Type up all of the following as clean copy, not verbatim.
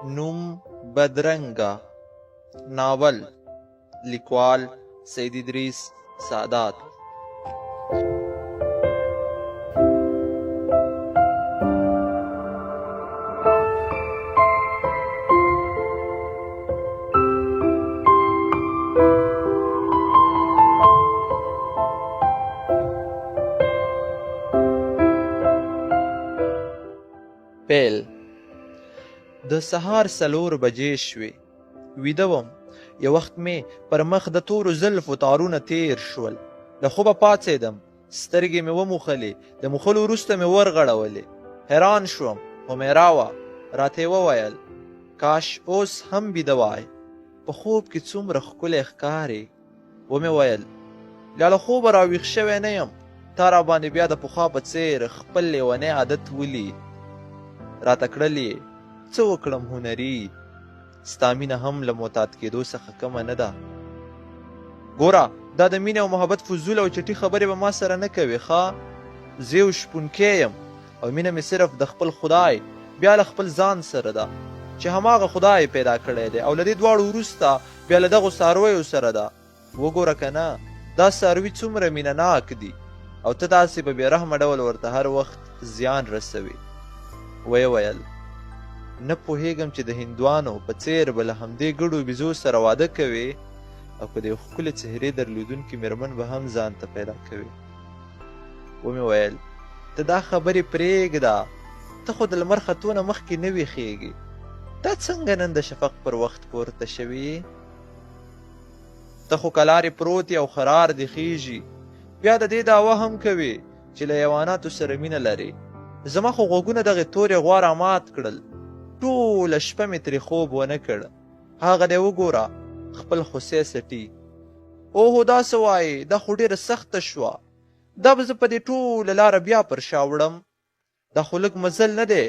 نوم بدرنګه ناول لیکوال سید ادریس سادات. پیل. د سهار 4 بجې شوې. ویده وم. یو وخت مې پر مخ د تورو زلفو تارونه تیر شول. له خوبه پاڅېدم. سترګې مې وموښلې. د موښلو وروسته مې ورغړولې. حیران شوم. همیرا وه. راته یې وویل کاش اوس هم بیده وای. په خوب کې څومره ښکلی ښکارې. ومې ویل لا له خوبه راویښ شوی نه یم. تا راباندې بیا د پخوا په څېر خپل لیونی عادت ولي. راته کړلې څه وکړم هنري. ستا مینه هم له معتاد کېدو څخه کمه نه ده. ګوره دا د مینې او محبت فضول او چټي خبرې به ما سره نه کوې ښه. زه یو شپونکی یم او مینه مې صرف د خپل خدای بیا له خپل ځان سره ده چې هماغه خدای پیدا کړی دی او له دې دواړو وروسته بیا له دغو څارویو سره ده. وګوره که نه دا څاروي څومره مینه ناک دي او ته داسې په بې رحمه ډول ورته هر وخت زیان رسوي. ویې ویل نه پوهېږم چې د هندوانو په څېر به له همدې ګډو بیزو سره واده کوې او که د یو ښکلې څهرې درلودونکې مېرمن به هم ځان ته پیدا کوې. ومې ویل ته دا خبرې پرېږده. ته خو د لمر ختو نه مخکې نه ویښېږې. دا څنګه نن د شفق پر وخت پورته شوي. ته خو کلارې پروت او خرار دې خیږي. بیا د دې دعوه هم کوې چې له حیواناتو سره مینه لرې. زما خو غوږونه دغې تورې غوا رامات کړل. ټوله شپه مې ترې خوب ونه کړ. هغه دی وګوره خپل خوسی سټي. اوهو دا څه وایې دا خو ډېره سخته شوه. دا به زه په دې ټوله لاره بیا پر شا وړم. دا خو لږ مزل نه دی.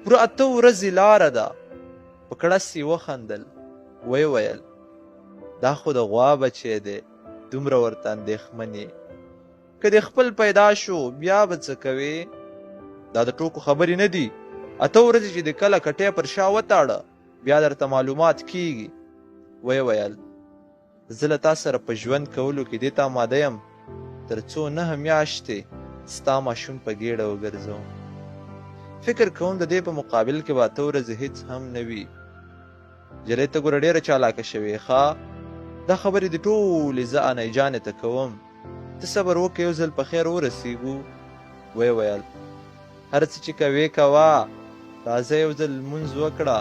پوره 8 ورځې لاره ده. په کړس یې وخندل. ویې ویل دا خو د غوا بچی دی. دومره ورته اندېښمن یې. که دې خپل پیدا شو بیا به څه کوې. دا د ټوکو خبرې نه دي. 8 ورځې چې د کله کټۍ پر شا وتاړه بیا درته معلومات کیږي. ویې ویل زه له تا سره په ژوند کولو کې دې ته آماده یم تر څو 9 میاشتې ستا ماشوم په ګېډه وګرځوم. فکر کوم د دې په مقابل کې به 8 ورځې هېڅ هم نه وي. جلۍ ته ګوره ډېره چالاکه شوې ښه. دا خبرې د ټولې زه انۍ جانې ته کوم. ته صبر وکړه یو ځل په خیر ورسېږو. ویې ویل هر څه چې کوې کوه. راځه یو ځل لمونځ وکړه.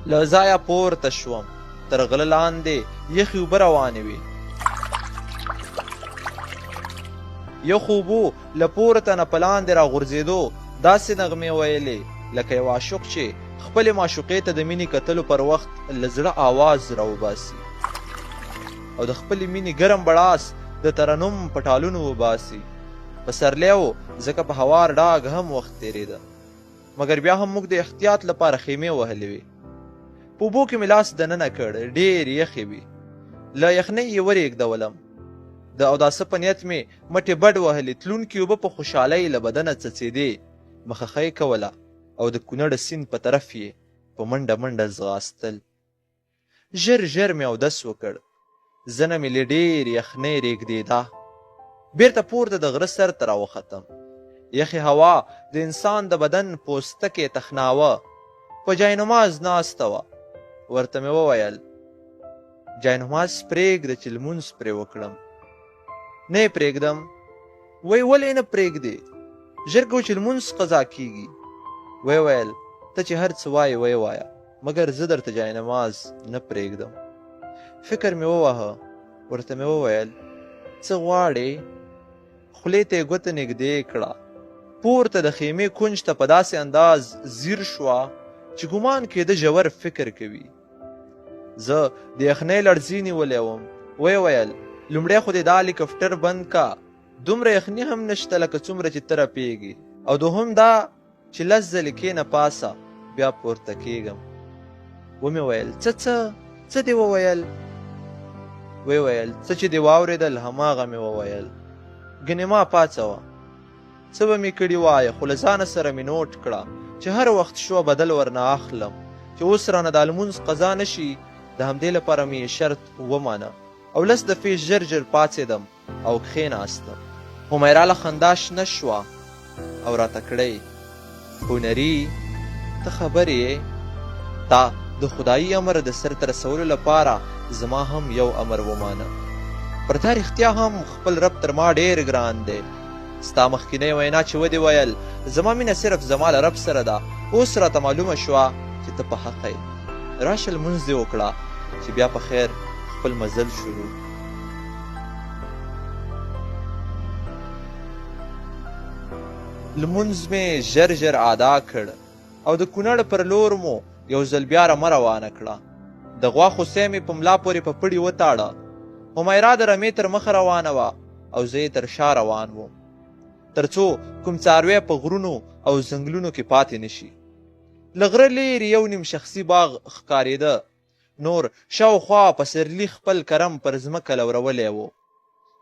له ځایه پورته شوم. تر غله لاندې یخې اوبه روانې وې. یخو اوبو له پورته نه په لاندې راغورځېدو داسې نغمې ویلې لکه یو عاشق چې خپلې معشوقې ته د مینې کتلو پر وخت له زړه آواز راوباسي او د خپلې مینې ګرم بړاس د ترنم په ټالونو وباسي. پسرلی و ځکه په هوار ډاګ هم وخت تېرېده. مګر بیا هم موږ د احتیاط لپاره خیمې وهلې وې. په اوبو کې مې لاس دننه کړ. ډېرې یخې وې. له یخنۍ یې ورېږدولم. د اوداسه په نیت مې مټې بډ وهلې. تلونکي اوبه په خوشحالۍ له بدنه څڅېدې. مخخۍ کوله او د کونړ سیند په طرف یې په منډه منډه ځغاستل. ژر ژر مې اودس وکړ. زنه مې له ډېرې یخنۍ رېږدېده. بېرته پورته د غره سر ته راوختم. یخې هوا د انسان د بدن پوستکی تخناوه. په جاینماز ناسته وه. ورته مې وویل جاینماز پرېږده چې لمونځ پرې وکړم. نه یې پرېږدم. وی ولې نه پرېږدې. ژر کوه چې لمونځ قضا کېږي. ویې ویل ته چې هر څه وایې ویې وایه مګر زه درته جاینماز نه پرېږدم. فکر مې وواهه. ورته مې وویل څه غواړې. خولې ته یې ګوته نږدې کړه. پورته د خیمې کونج ته په داسې انداز ځیر شوه چې ګمان کېده ژور فکر کوي. زه د یخنۍ لړزې نیولی وم. ویې ویل لومړی خو دې دا هلیکاپټر بند کا. دومره یخني هم نشته لکه څومره چې ته رپېږي. او دوهم دا چې 10 ځلې کښېنه پاسه بیا پورته کېږم. ومې ویل څه دې وویل. ویې ویل څه چې دې واورېدل هماغه مې وویل. ګنې ما پاڅوه. څه به مې کړي وایه، خو له ځانه سره مې نوټ کړه چې هر وخت شوه بدل ورنه اخلم، چې اوس رانه د لمونځ قضا نه شي. د همدې لپاره مې شرط ومانه او لس دفعې ژر ژر پاڅېدم او کښېناستم. حمیرا له خندا شنه شوه او راته کړی: هنري، ته خبر یې؟ تا د خدایي امر د سرته رسولو لپاره زما هم یو امر ومانه. پر تا رښتیا هم خپل رب تر ما ډېر ګران دی. ستا مخکینۍ وینا چې ودې ویل زما مینه صرف زما له رب سره ده، اوس راته معلومه شوه چې ته په حقه یې. راشه لمونځ دې وکړه چې بیا په خیر خپل مزل شروع. لمونځ مې ژر ژر ادا کړ او د کونړ پر لور مو یو ځل بیا رمه روانه کړه. د غوا خوسی مې په ملا پورې په پړي وتاړه. حمیرا د رمې تر مخه روانه وه او زه یې تر شا روان وم، تر څو کوم څاروی په غرونو او ځنګلونو کې پاتې نشي. له غره لیرې یو نیم شخصي باغ ښکارېده. نور شاوخوا پسرلي خپل کرم پر ځمکه لورولی و.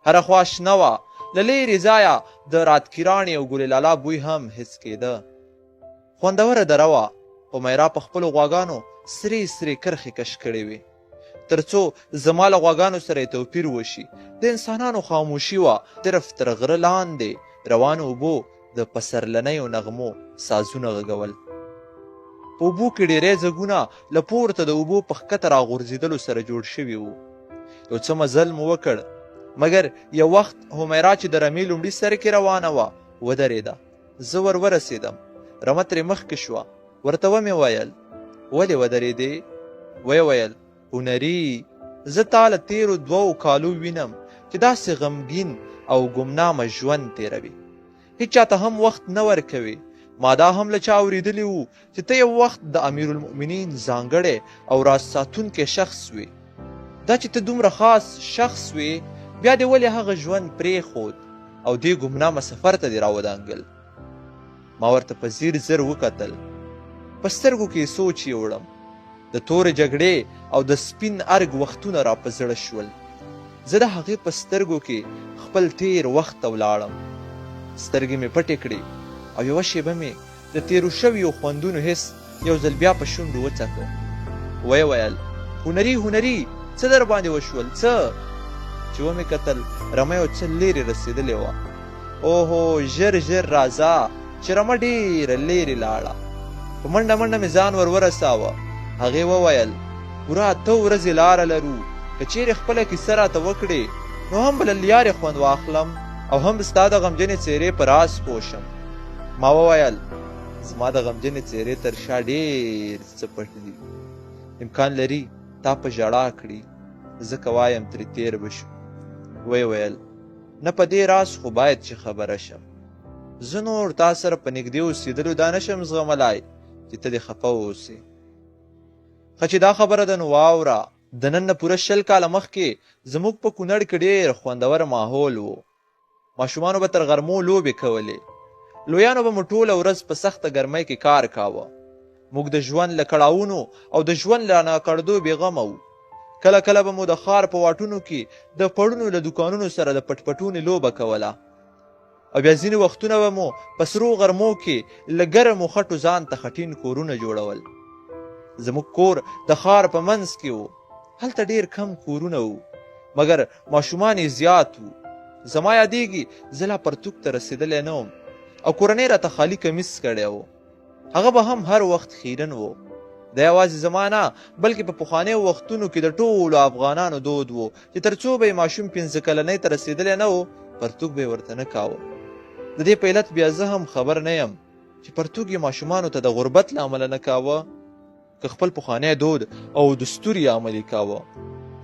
هره خوا شنه وه. له لیرې ځایه د راتکیراڼې او ګلې لالا بوی هم حس کېده. خوندوره دره وه. حمیرا په خپلو غواګانو سرې سرې کرښې کش کړې وې تر څو زما له غواګانو سره یې توپیر وشي. د انسانانو خاموشي وه. صرف تر غره لاندې روانو اوبو د پسرلنیو نغمو سازونه غږول. په اوبو کې ډېری ځګونه له پورته د اوبو په ښکته راغورځېدلو سره جوړ شوي وو. یو څه مزل مو وکړ، مګر یو وخت حمیرا چې د رمې لومړي سر کې روانه وه ودرېده. زه ور ورسېدم. رمه ترې مخکې شوه. ورته ومې ویل: ولې ودرېدې؟ ویې ویل: هنري، زه تا له تېرو 2 کالو وینم چې داسې غمګین او ګمنامه ژوند تېروي. هیڅ چاته هم وخت نه ورکوي. ما دا هم له چا اورېدلي وو چې ته یو وخت د امیرالمؤمنین ځانګړی او راز ساتونکی شخص وې. دا چې ته دومره خاص شخص وې، بیا دې ولې هغه ژوند پرېښود او دې ګمنامه سفر ته دې راودانګل؟ ما ورته په ځیر زر وکتل. په سترګو کې سوچ یې وړم. د تورې جګړې او د سپین ارګ وختونه را په زړه شول. زه د هغې په سترګو کې خپل تیر وخت ته ولاړم. سترګې مې پټې کړې او یوه شیبه مې د تیرو شویو خوندونو حس یو ځل بیا په شونډو وڅکه. ویې ویل: هنري، هنري، څه در باندې وشول؟ څه؟ چې ومې کتل رمه یو څه لیرې رسېدلې وه. اوهو، ژر ژر راځه چې رمه ډېره لیرې لاړه. په منډه منډه مې ځان ور ورساوه. هغې وویل: پوره 8 ورځې لاره لرو. که چیرې خپله کیسه راته وکړې نو هم به له لیارې خوند واخلم او هم ستا د غمجنې څېرې په راز پوه شم. ما وویل: زما د غمجنې څېرې تر شا ډېر څه پټ دي. امکان لري تا په ژړا کړي، ځکه وایم ترې تېر به شو. ویې ویل: نه، په دې راز خو باید چې خبره شم. زه نور تا سره په نږدې اوسېدلو دا نشم زغملی چې ته دې خفه واوسې. ښه چې دا خبره ده نو واوره. د نن نه پوره 20 کاله مخکې زموږ په کونړ کې ډېر خوندور ماحول و. ماشومانو به تر غرمو لوبې کولې. لویانو به مو ټوله ورځ په سخته ګرمۍ کې کار کاوه. موږ د ژوند له کړاوونو او د ژوند له ناکړدو بېغمه وو. کله کله به مو د ښار په واټونو کې د پړونو له دوکانونو سره د پټپټونې لوبه کوله. او بیا ځینې وختونه به مو په سرو غرمو کې له ګرمو خټو ځان ته خټین کورونه جوړول. زموږ کور د ښار په منځ کې و. هلته ډېر کم کورونه وو، مګر ماشومان یې زیات وو. زما یادېږي زه لا پرتوګ ته رسېدلی نه وم او کورنۍ راته خالي کمیس کړی و. هغه به هم هر وخت خیرن و. دا یوازې زما نه بلکې په پخوانیو وختونو کې د ټولو افغانانو دود و چې تر څو به یې ماشوم 15 کلنۍ ته رسېدلی نه و پرتوګ به یې ورته نه کاوه. د دې په علت بیا زه هم خبر نه یم چې پرتوګ یې ماشومانو ته د غربت له امله نه کاوه که خپل پخوانی دود او دستور یې عملي کاوه.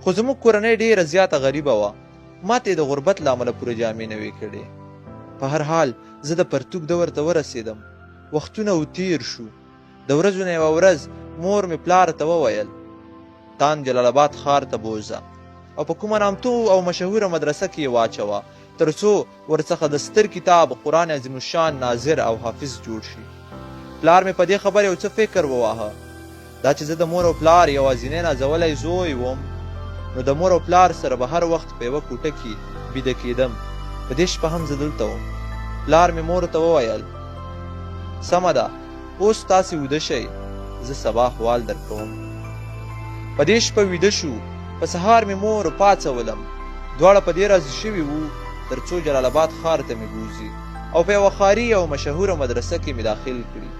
خو زموږ کورنۍ ډېره زیاته غریبه وه. ما ته یې د غربت له امله پوره جامې نه وې کړې. په هر حال زه د پرتوګ دور ته ورسېدم. وختونه تیر شو. د ورځو نه یوه ورځ مور مې پلار ته وویل: تان جلال آباد ښار ته بوځه او په کومه نامتو او مشهوره مدرسه کې یې واچوه تر څو ورڅخه د ستر کتاب قرآن عظیم الشان ناظر او حافظ جوړ شي. پلار مې په دې خبر یو څه فکر وواهه. دا چې زه د مور او پلار یوازینی نازولی زوی وم، نو د مور او پلار سره به هر وخت په یوه کوټه کې بیده کېدم په دې شپه هم زه دلته وم. پلار مې مور ته وویل سمه ده اوس تاسې ویده شئ، زه سبا احوال درکوم. په دې شپه ویده شو. په سهار مې مور پاڅولم. دواړه په دې راضي شوي وو تر څو جلال آباد ښار ته مې بوځي او په یوه ښاري او مشهوره مدرسه کې مې داخل کړي.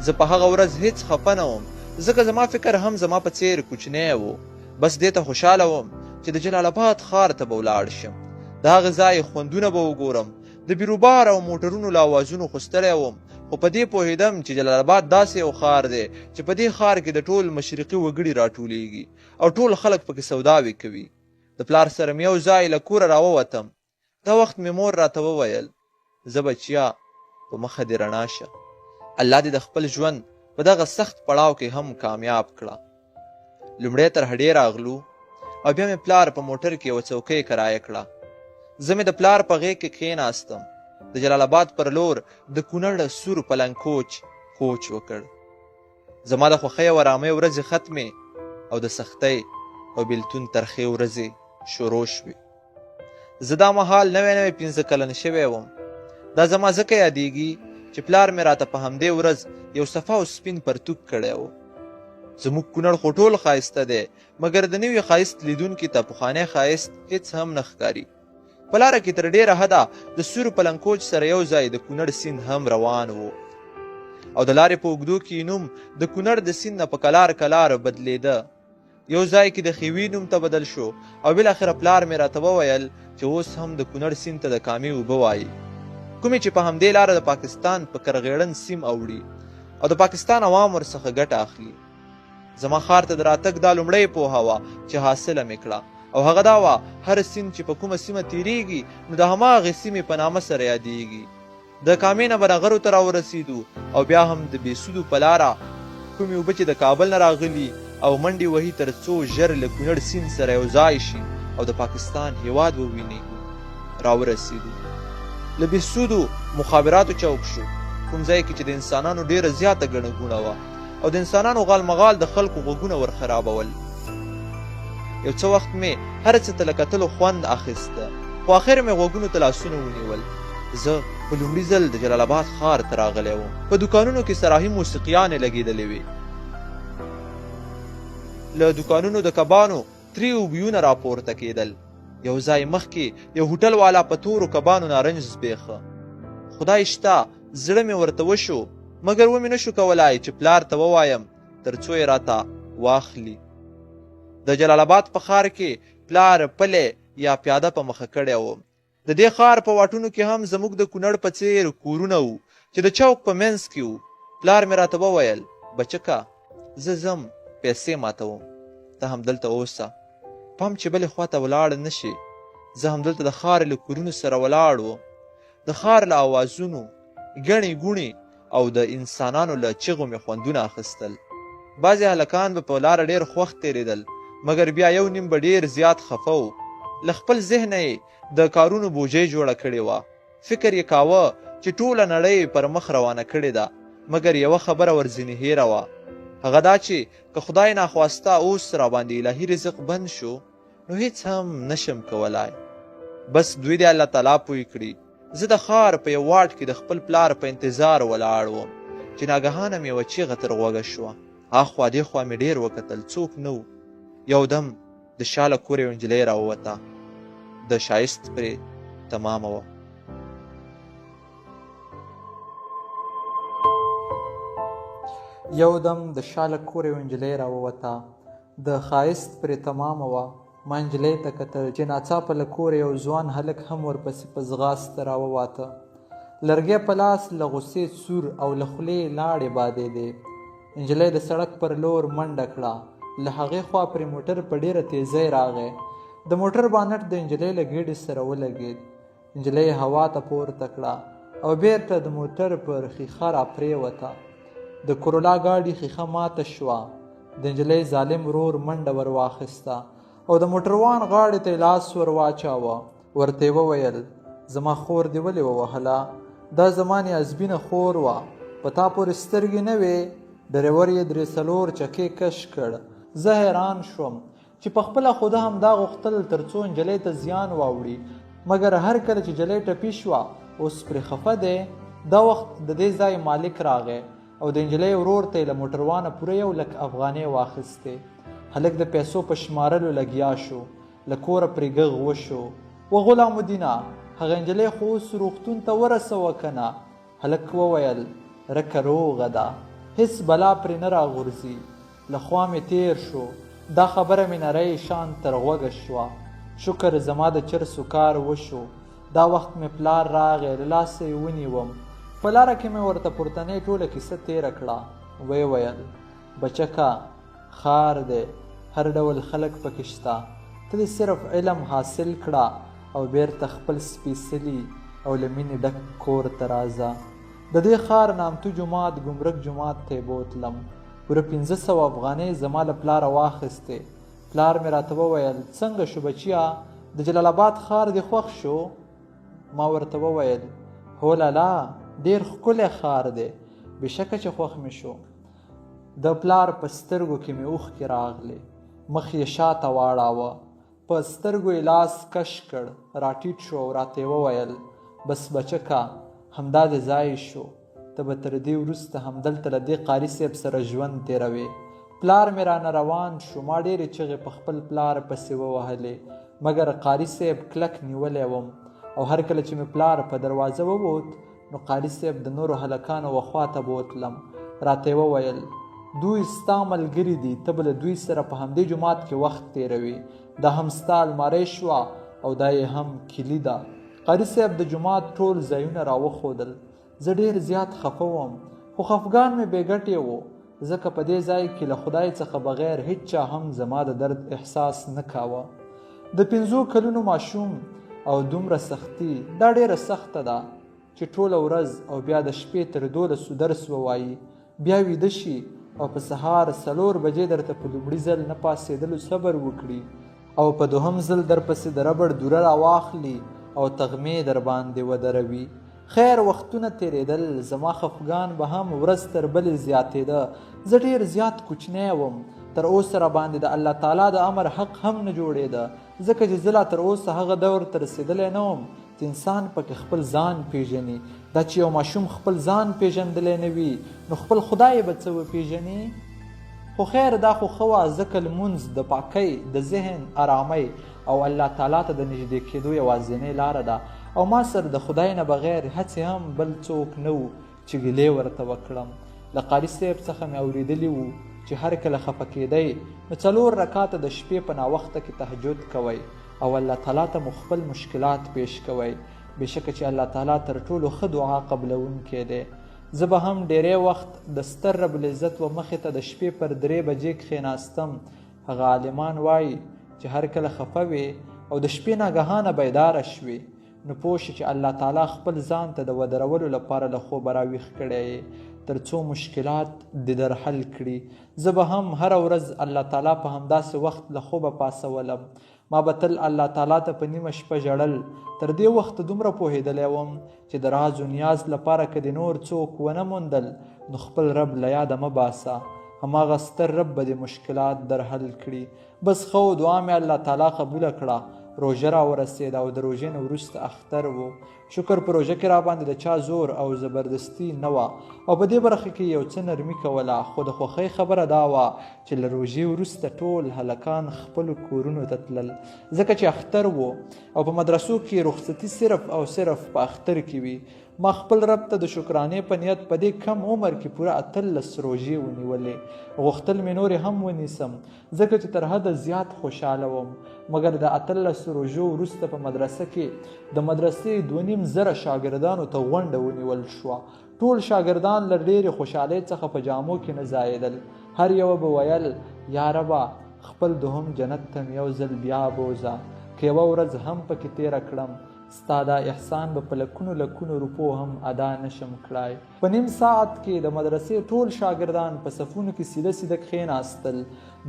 زه په هغه ورځ هیڅ خفه نه وم، ځکه زما فکر هم زما په څیر کوچنی و. بس دې ته خوشحاله وم چې د جلال آباد ښار ته به ولاړ شم. د هغه ځای خوندونه به وګورم. د بیروبار او موټرونو له اوازونو خو ستړی وم، خو په دې پوهېدم چې جلال آباد داسې یو ښار دی چې په دې ښار کې د ټول مشرقي وګړي راټولیږي او ټول خلک پکې سوداوې کوي. د پلار سره مې یو ځای له کوره راووتم. دا وخت مې مور راته وویل زه بچیا په مخه دې رڼا شه. الله دې د خپل ژوند په دغه سخت پړاو کې هم کامیاب کړه. لومړی تر هډې راغلو او بیا مې پلار په موټر کې یوه څوکۍ کرایه کړه. زه مې د پلار په غېږ کې کښېناستم. د جلال آباد پر لور د کونړ سور پلنګ کوچ وکړ. زما د خوښۍ او ارامۍ ورځې ختمې او د سختۍ او بېلتون ترخې ورځې شروع شوې. زه دا مهال نوی 15 کلن شوی وم. دا زما ځکه یادېږي چې پلار مې راته په همدې ورځ یو صفا او سپین پرتوګ کړی و. زموږ کونړ خو ټول ښایسته دی، مګر د نوي ښایست لیدونکي ته پخوانی ښایست هېڅ هم نه ښکاري. په لاره کې تر ډېره حده د سور پلنګ سره یو ځای د کونړ سیند هم روان و او د لارې په اوږدو کې نوم د کونړ د سیند نه په کلار بدلېده. یو ځای کې د خیوي نوم ته بدل شو او بالاخره پلار مې راته وویل چې اوس هم د کونړ سیند ته د کامې اوبه وایي، کومې چې په همدې لاره د پاکستان په کرغېړن سیم اوړي او د پاکستان عوام ورڅخه ګټه اخلي. زما ښار ته د راتګ دا لومړۍ پوهه وه چې حاصله مې کړه او هغه دا وه هر سیند چې په کومه سیمه تیریږي نو د هماغې سیمې په نامه سره یادیږي. د کامې نه به نغرو ته راورسېدو او بیا هم د بېسودو په لاره کومې اوبه چې د کابل نه راغلي او منډې وهي تر څو ژر له کونړ سیند سره یو ځای شي او د پاکستان هیواد وویني. راورسېدو. له بېسودو مخابراتو چوک شو، کوم ځای کې چې د انسانانو ډېره زیاته ګڼه ګوڼه وه او د انسانانو غالمغال د خلکو غوږونه ورخرابول. یو څه وخت مې هر څه ته له کتلو خوند اخیسته، خو آخر مې غوږونو ته لاسونه ونیول. زه په لومړي ځل د جلال آباد ښار ته راغلی وم. په دوکانونو کې سراحي موسیقیانې لګېدلې وې. له دوکانونو د کبانو تریو بویونه راپورته کېدل. یو ځای مخکې یو هوټل والا په تورو کبانو نارنج زبېښه. خدای شته زړه مې ورته وشو، مګر ومې نشو کولی چې پلار ته ووایم تر څو یې راته واخلي. د جلال آباد په ښار کې پلار پلی یا پیاده په مخه کړی وم. د دې ښار په واټونو کې هم زموږ د کونړ په څېر کورونه وو چې د چوک په منځ کې وو. پلار مې راته وویل بچکه زه ځم پیسې ماتوم، ته همدلته اوسه، پام چې بلې خواته ولاړ نه شي. زه همدلته د ښار له کورونو سره ولاړ وم. د ښار له اوازونو ګڼې ګوڼې او د انسانانو له چغو مې خوندونه اخیستل. بعضې هلکان به په لاره ډېر خوښ تېرېدل، مګر بیا یو نیم به ډېر زیات خفه و. له خپل ذهنه یې د کارونو بوجۍ جوړه کړې وه. فکر یې کاوه چې ټوله نړۍ پر مخ روانه کړې ده، مګر یوه خبره ورځینې هیره وه. هغه دا چې که خدای ناخواسته اوس راباندې الهي رزق بند شو نو هیڅ هم نشم کولی. بس دوی دې الله تعالی پوی کړي. زه د ښار په یو واټ کې د خپل پلار په انتظار ولاړ وم چې ناګهانه مې یوه چیغه تر غوږه شوه. اخوا دېخوا مې ډېر وکتل، څوک نه و. یو دم د شا له کوره یوه نجلۍ راووته، د ښایست پرې تمامه وه. یو دم د شا له کوره یوه نجلۍ راووته، د ښایست پرې تمامه وه. ما نجلۍ ته کتل چې ناڅاپه له کوره یو ځوان هلک هم ورپسې په ځغاسته راوواته. لرګی په لاس له غوسې سور او له خولې لاړې بادېدې. نجلۍ د سړک پر لور منډه کړه. له هغې خوا پرې موټر په ډېره تیزۍ راغی. د موټر بانټ د نجلۍ له ګېډې سره ولګېد. نجلۍ هوا ته پورته کړه او بیرته د موټر پر ښیښه راپرېوته. د کورولا ګاډي ښیښه ماته شوه. د نجلۍ ظالم ورور منډه ور واخیسته او د موټروان غاړې ته یې لاس ور واچاوه. ورته یې وویل زما خور دې ولې ووهله؟ دا زما نیازبینه خور وه، په تا پورې سترګې نه وې. ډریور یې 3-4 چکې کش کړ. زه حیران شوم چې په خپله خو ده همدا غوښتل تر څو نجلۍ ته زیان واوړي، مګر هر کله چې جلۍ ټپي شوه اوس پرې خفه دی. دا وخت د دې ځای مالک راغی او د نجلۍ ورور ته یې له موټروانه پوره 100,000 افغانۍ واخیستې. هلک د پیسو په شمارلو لګیا شو، له کوره پرې ږغ وشو: و غلام الدینه، هغه نجلۍ خو اوس روغتون ته ورسوه که نه؟ هلک وویل: رکه روغه ده، هېڅ بلا پرې نه راغورځي. له خوا مې تیر شو، دا خبره مې نری شان تر غوږه شوه. شکر زما د چرسو کار وشو. دا وخت مې پلار راغی، له لاسه یې ونیوم. په لاره کې مې ورته پورتنۍ ټوله کیسه تېره کړه. ویې ویل: بچکه، ښار دی، هر ډول خلک پکې شته، ته دې صرف علم حاصل کړه او بیرته خپل سپېڅلي او له مینې ډک کور ته راځه. د دې ښار نامتو جومات ګمرک جومات ته یې بوتلم. پوره 500 افغانۍ زما له پلاره واخیستې. پلار مې راته وویل: څنګه شو بچیه، د جلال آباد ښار دې خوښ شو؟ ما ورته وویل: هو لالا، ډېر ښکلی ښار دی، بېشکه چې خوښ مې شو. د پلار په سترګو کې مې اوښکې راغلې، مخ یې شاته واړاوه، په سترګو یې لاس کش کړ، راټیټ شو او راته یې وویل: بس بچکه، همدا دې ځای شو، ته به تر دې وروسته همدلته له دې قاري صاحب سره ژوند تېروې. پلار مې رانه روان شو. ما ډېرې چغې په خپل پلار پسې ووهلې، مګر قاري صاحب کلک نیولی وم. او هر کله چې مې پلار په دروازه ووت نو قاري صاحب د نورو هلکانو وخوا ته بوتلم. راته یې وویل: دوی ستا ملګري دي، ته به له دوی سره په همدې جومات کې وخت تېروي. دا هم ستا المارۍ شوه او دا یې هم کیلي ده. قاري صاحب د جومات ټول ځایونه راوښودل. زه ډېر زیات خفه وم، خو خفګان مې بې ګټې و، ځکه په دې ځای کې له خدای څخه بغیر هیچا هم زما د درد احساس نه کاوه. د 5 کلونو ماشوم او دومره سختي، دا ډېره سخته ده چې ټوله ورځ او بیا د شپې تر 12 درس ووایي، بیا ویده شي او په سهار 4 بجې درته په لومړي ځل نه پاڅېدلو صبر وکړي او په دوهم ځل درپسې د ربړ دوره راواخلي او تغمې در باندې ودروي. خیر وختونه تېرېدل، زما خفګان به هم ورځ تر بلې زیاتېده. زه ډېر زیات کوچنی وم، تر اوسه را باندې د الله تعالی د امر حق هم نه جوړېده، ځکه چې زه لا تر اوسه هغه دور ته رسېدلی نه وم چې انسان پکې خپل ځان پیژني. دا چې یو ماشوم خپل ځان پیژندلی نه وي نو خپل خدای به څه وپیژني؟ خو خیر دا خو ښه وه، ځکه لمونځ د پاکۍ، د ذهن ارامۍ او الله تعالی ته د نږدې کېدو یوازینۍ لاره ده. او ما سره د خدای نه بغیر هڅې هم بل څوک نه و چې ګیلې ورته وکړم. له قاري صاحب څخه مې اورېدلي وو چې هر کله خفه کېدی نو 4 رکعاته د شپې په ناوخته کې تهجد کوئ او الله تعالی ته مو خپل مشکلات پیش کوئ. بېشکه چې الله تعالی تر ټولو ښه دعا قبلونکی دی. زه به هم ډېری وخت د ستر رب العزت و مخې ته د شپې پر 3 بجې کښېناستم. هغه عالمان وایي چې هر کله خفه وې او د شپې ناګهانه بیداره شوې نو پوه شي چې الله تعالی خپل ځان ته د ودرولو لپاره له خوبه راویښ کړی یې تر څو مشکلات دې در حل کړي. زه به هم هره ورځ الله تعالی په همداسې وخت له خوبه پاسولم. ما به تل الله تعالی ته په نیمه شپه ژړل. تر دې وخته دومره پوهېدلی وم چې د راز و نیاز لپاره که د نور څوک ونه موندل نو خپل رب له یاده مه باسه، هماغه ستر رب به د مشکلات در حل کړي. بس ښه و، دعا مې الله تعالی قبوله کړه. روژه را ورسېده او د روژې نه وروسته اختر و. شکر په روژه کې را باندې د چا زور او زبردستي نه وه او په دې برخه کې یو څه نرمي کوله. خو د خوښۍ خبره دا وه چې له روژې وروسته ټول هلکان خپلو کورونو ته تلل، ځکه چې اختر و او په مدرسو کې رخصتي صرف او صرف په اختر کې وي. ما خپل رب ته د شکرانې په نیت په دې کم عمر کې پوره 18 روژې ونیولې. غوښتل مې نورې هم ونیسم ځکه چې تر حده زیات خوشحاله وم. مګر د 18 روژو وروسته په مدرسه کې د مدرسې 2,500 شاګردانو ته غونډه ونیول شوه. ټول شاګردان له ډېرې خوشحالۍ څخه په جامو کې نه ځایېدل. هر یوه به ویل: یا ربه، خپل دوهم جنت ته مې یو ځل بیا بوځه، که یوه ورځ هم پکې تېره کړم ستا دا احسان به په لکونو روپو هم ادا نشم کړای. په نیم ساعت کې د مدرسې ټول شاګردان په صفونو کې سیده سیده کښېناستل.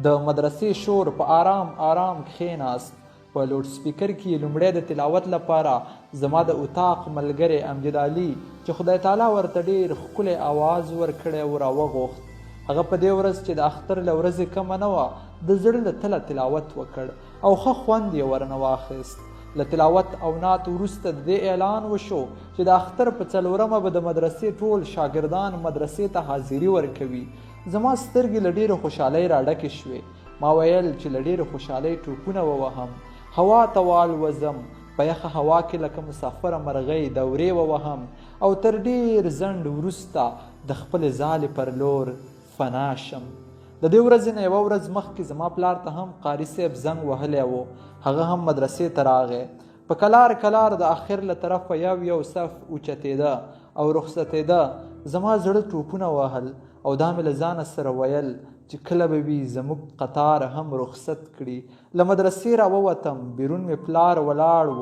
د مدرسې شور په آرام آرام کښېناست. په لوډ سپیکر کې لومړی د تلاوت لپاره زما د اطاق ملګری امجد علي چې خدای تعالی ورته ډېر ښکلی آواز ورکړی و راوغوښت. هغه په دې ورځ چې د اختر له ورځې کمه نه وه د زړه له تله تلاوت وکړ او ښه خوند یې ورنه واخیست. له تلاوت او نعت وروسته د دې اعلان وشو چې د اختر په 4مه به د مدرسې ټول شاګردان مدرسې ته حاضري ورکوي. زما سترګې له ډېرې خوشحالۍ راډکې شوې. ما ویل چې له ډېرې خوشحالۍ ټوپونه ووهم، هوا ته والوځم، په یخه هوا کې لکه مسافره مرغۍ دورې ووهم او تر ډېر ځنډ وروسته د خپلې ځالې پر لور فنا شم. د دې ورځې نه یوه ورځ مخکې زما پلار ته هم قاري صاحب زنګ وهلی و. هغه هم مدرسې ته راغی. په کلار کلار د اخر له طرفه یو صف اوچتېده او رخصتېده. زما زړه ټوپونه وهل او دا مې له ځانه سره ویل چې کله به وي زموږ قطار هم رخصت کړي. له مدرسې راووتم. بیرون مې پلار ولاړ و.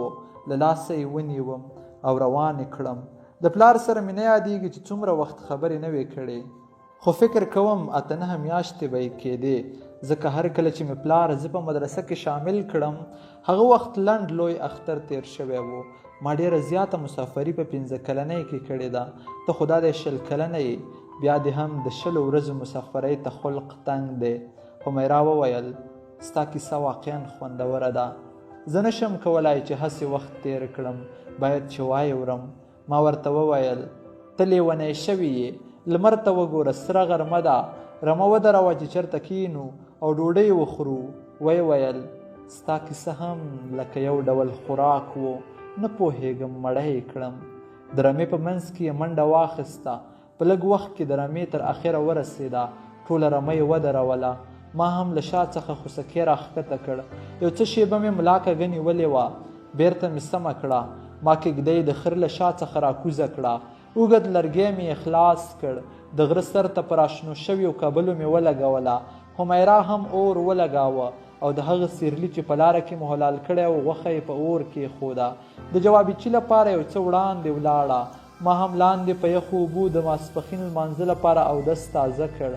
له لاسه یې ونیوم او روان یې کړم. د پلار سره مې نه یادېږي چې څومره وخت خبرې نه وې کړې، خو فکر کوم 8-9 میاشتې به یې کېدې، ځکه هر کله چې مې پلار زه په مدرسه کې شامل کړم هغه وخت لنډ لوی اختر تیر شوی و. ما ډېره زیاته مسافري په 15 کلنۍ کې کړې ده. ته خو دا د 20 کلنه یې، بیا دې هم د 20 ورځو مسافرۍ ته خلق تنګ دی. حمیرا وویل ستا کیسه واقعا خوندوره ده. زه نشم کولای چې هسې وخت تیر کړم، باید چې وایې ورم. ما ورته وویل ته لیونی شوي یې، لمر ته وګوره، سره غرمه ده، رمه ودروه چې چېرته کینو او ډوډۍ وخورو. ویې ویل ستا کیسه هم لکه یو ډول خوراک و، نه پوهېږم مړه یې کړم. د رمې په منځ کې یې منډه واخیسته. په لږ وخت کې د رمې تر اخره ورسېده. ټوله رمه یې ودروله. ما هم له شا څخه خوسکی راښکته کړ. یو څه شېبه مې ملا کږه نیولې وه. بیرته مې سمه کړه. ما کېږدۍ د خر له شا څخه راکوزه کړه. اوږد لرګی مې خلاص کړ. د غره سر ته پر اشنو شویو کبلو مې ولګوله. حمیرا هم اور ولګاوه او د هغه سیرلي چې په لاره کې مو حلال کړی و غوښه یې په اور کېښوده. د جوابچي لپاره یو څه وړاندې ولاړه. ما هم لاندې په یخو اوبو د ماسپښین لمانځه لپاره اودس تازه کړ.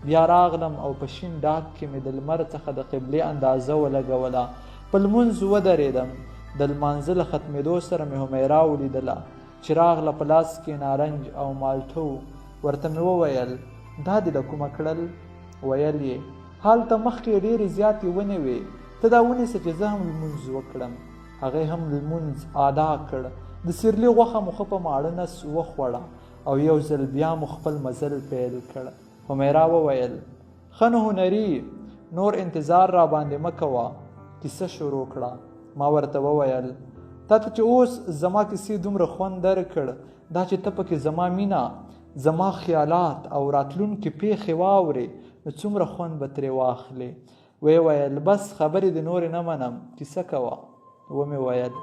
بیا راغلم او په شین ډاګ کې مې د لمر څخه د قبلې اندازه ولګوله. په لمونځ ودرېدم. د لمانځه له ختمېدو سره مې حمیرا ولیدله. چراغ له په لاس کې نارنج او مالټو. ورته مې وویل دا دې له کومه کړل؟ ویل یې هلته مخکې ډېرې زیاتې ونې وې، ته دا ونیسه چې زه هم لمونځ وکړم. هغې هم لمونځ ادا کړ. د سیرلي غوښه مو ښه په ماړه نس وخوړه او یو ځل بیا مو خپل مزل پیل کړ. حمیرا وویل ښه نو هنري، نور انتظار را باندې مه کوه، کیسه شروع کړه. ما ورته وویل تا ته چې اوس زما کیسې دومره خوند درکړ، دا چې ته پکې زما مینه، زما خیالات او راتلونکې پیښې واورې، نو څومره خوند به ترې واخلې. ویې ویل بس خبرې د نورې نه منم، کیسه کوه. ومې ویل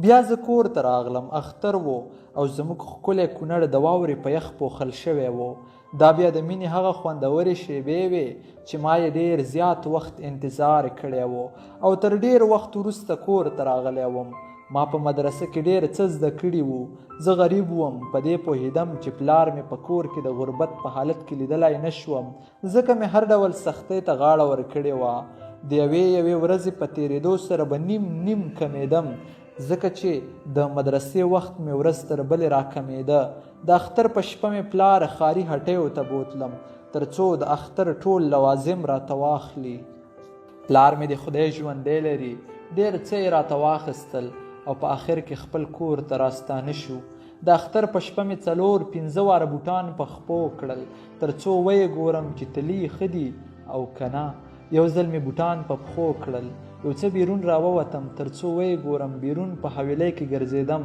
بیا زه کور ته راغلم. اختر و او زموږ ښکلی کونړ د واورې په یخ پوښل شوی و. دا بیا د مینې هغه خوندورې شیبې وې چې ما یې ډېر زیات وخت انتظار کړی و او تر ډېر وخت وروسته کور ته راغلی وم. ما په مدرسه کې ډېر څه زده کړي وو. زه غریب وم. په دې پوهېدم چې پلار مې په کور کې د غربت په حالت کې لیدلی نه شوم، ځکه مې هر ډول سختۍ ته غاړه ورکړې وه. د یوې ورځې په تېرېدو سره به نیم کمیدم، ځکه چې د مدرسې وخت مې ورځ تر بلې راکمیده. د اختر په شپه مې پلار ښاري هټیو ته بوتلم تر څو د اختر ټول لوازم راته واخلي. پلار مې د خدای ژوندی لري ډېر څه یې راته واخیستل او په آخر کې خپل کور ته راستانه شو. د اختر په شپه مې 4-5 واره بوټان په خپو کړل تر څو ویې ګورم چې تلي ښه دي او که نه. یو ځل مې بوټان په پښو کړل. یو څه بیرون راووتم تر څو ویې ګورم. بیرون په حویلۍ کې ګرځېدم.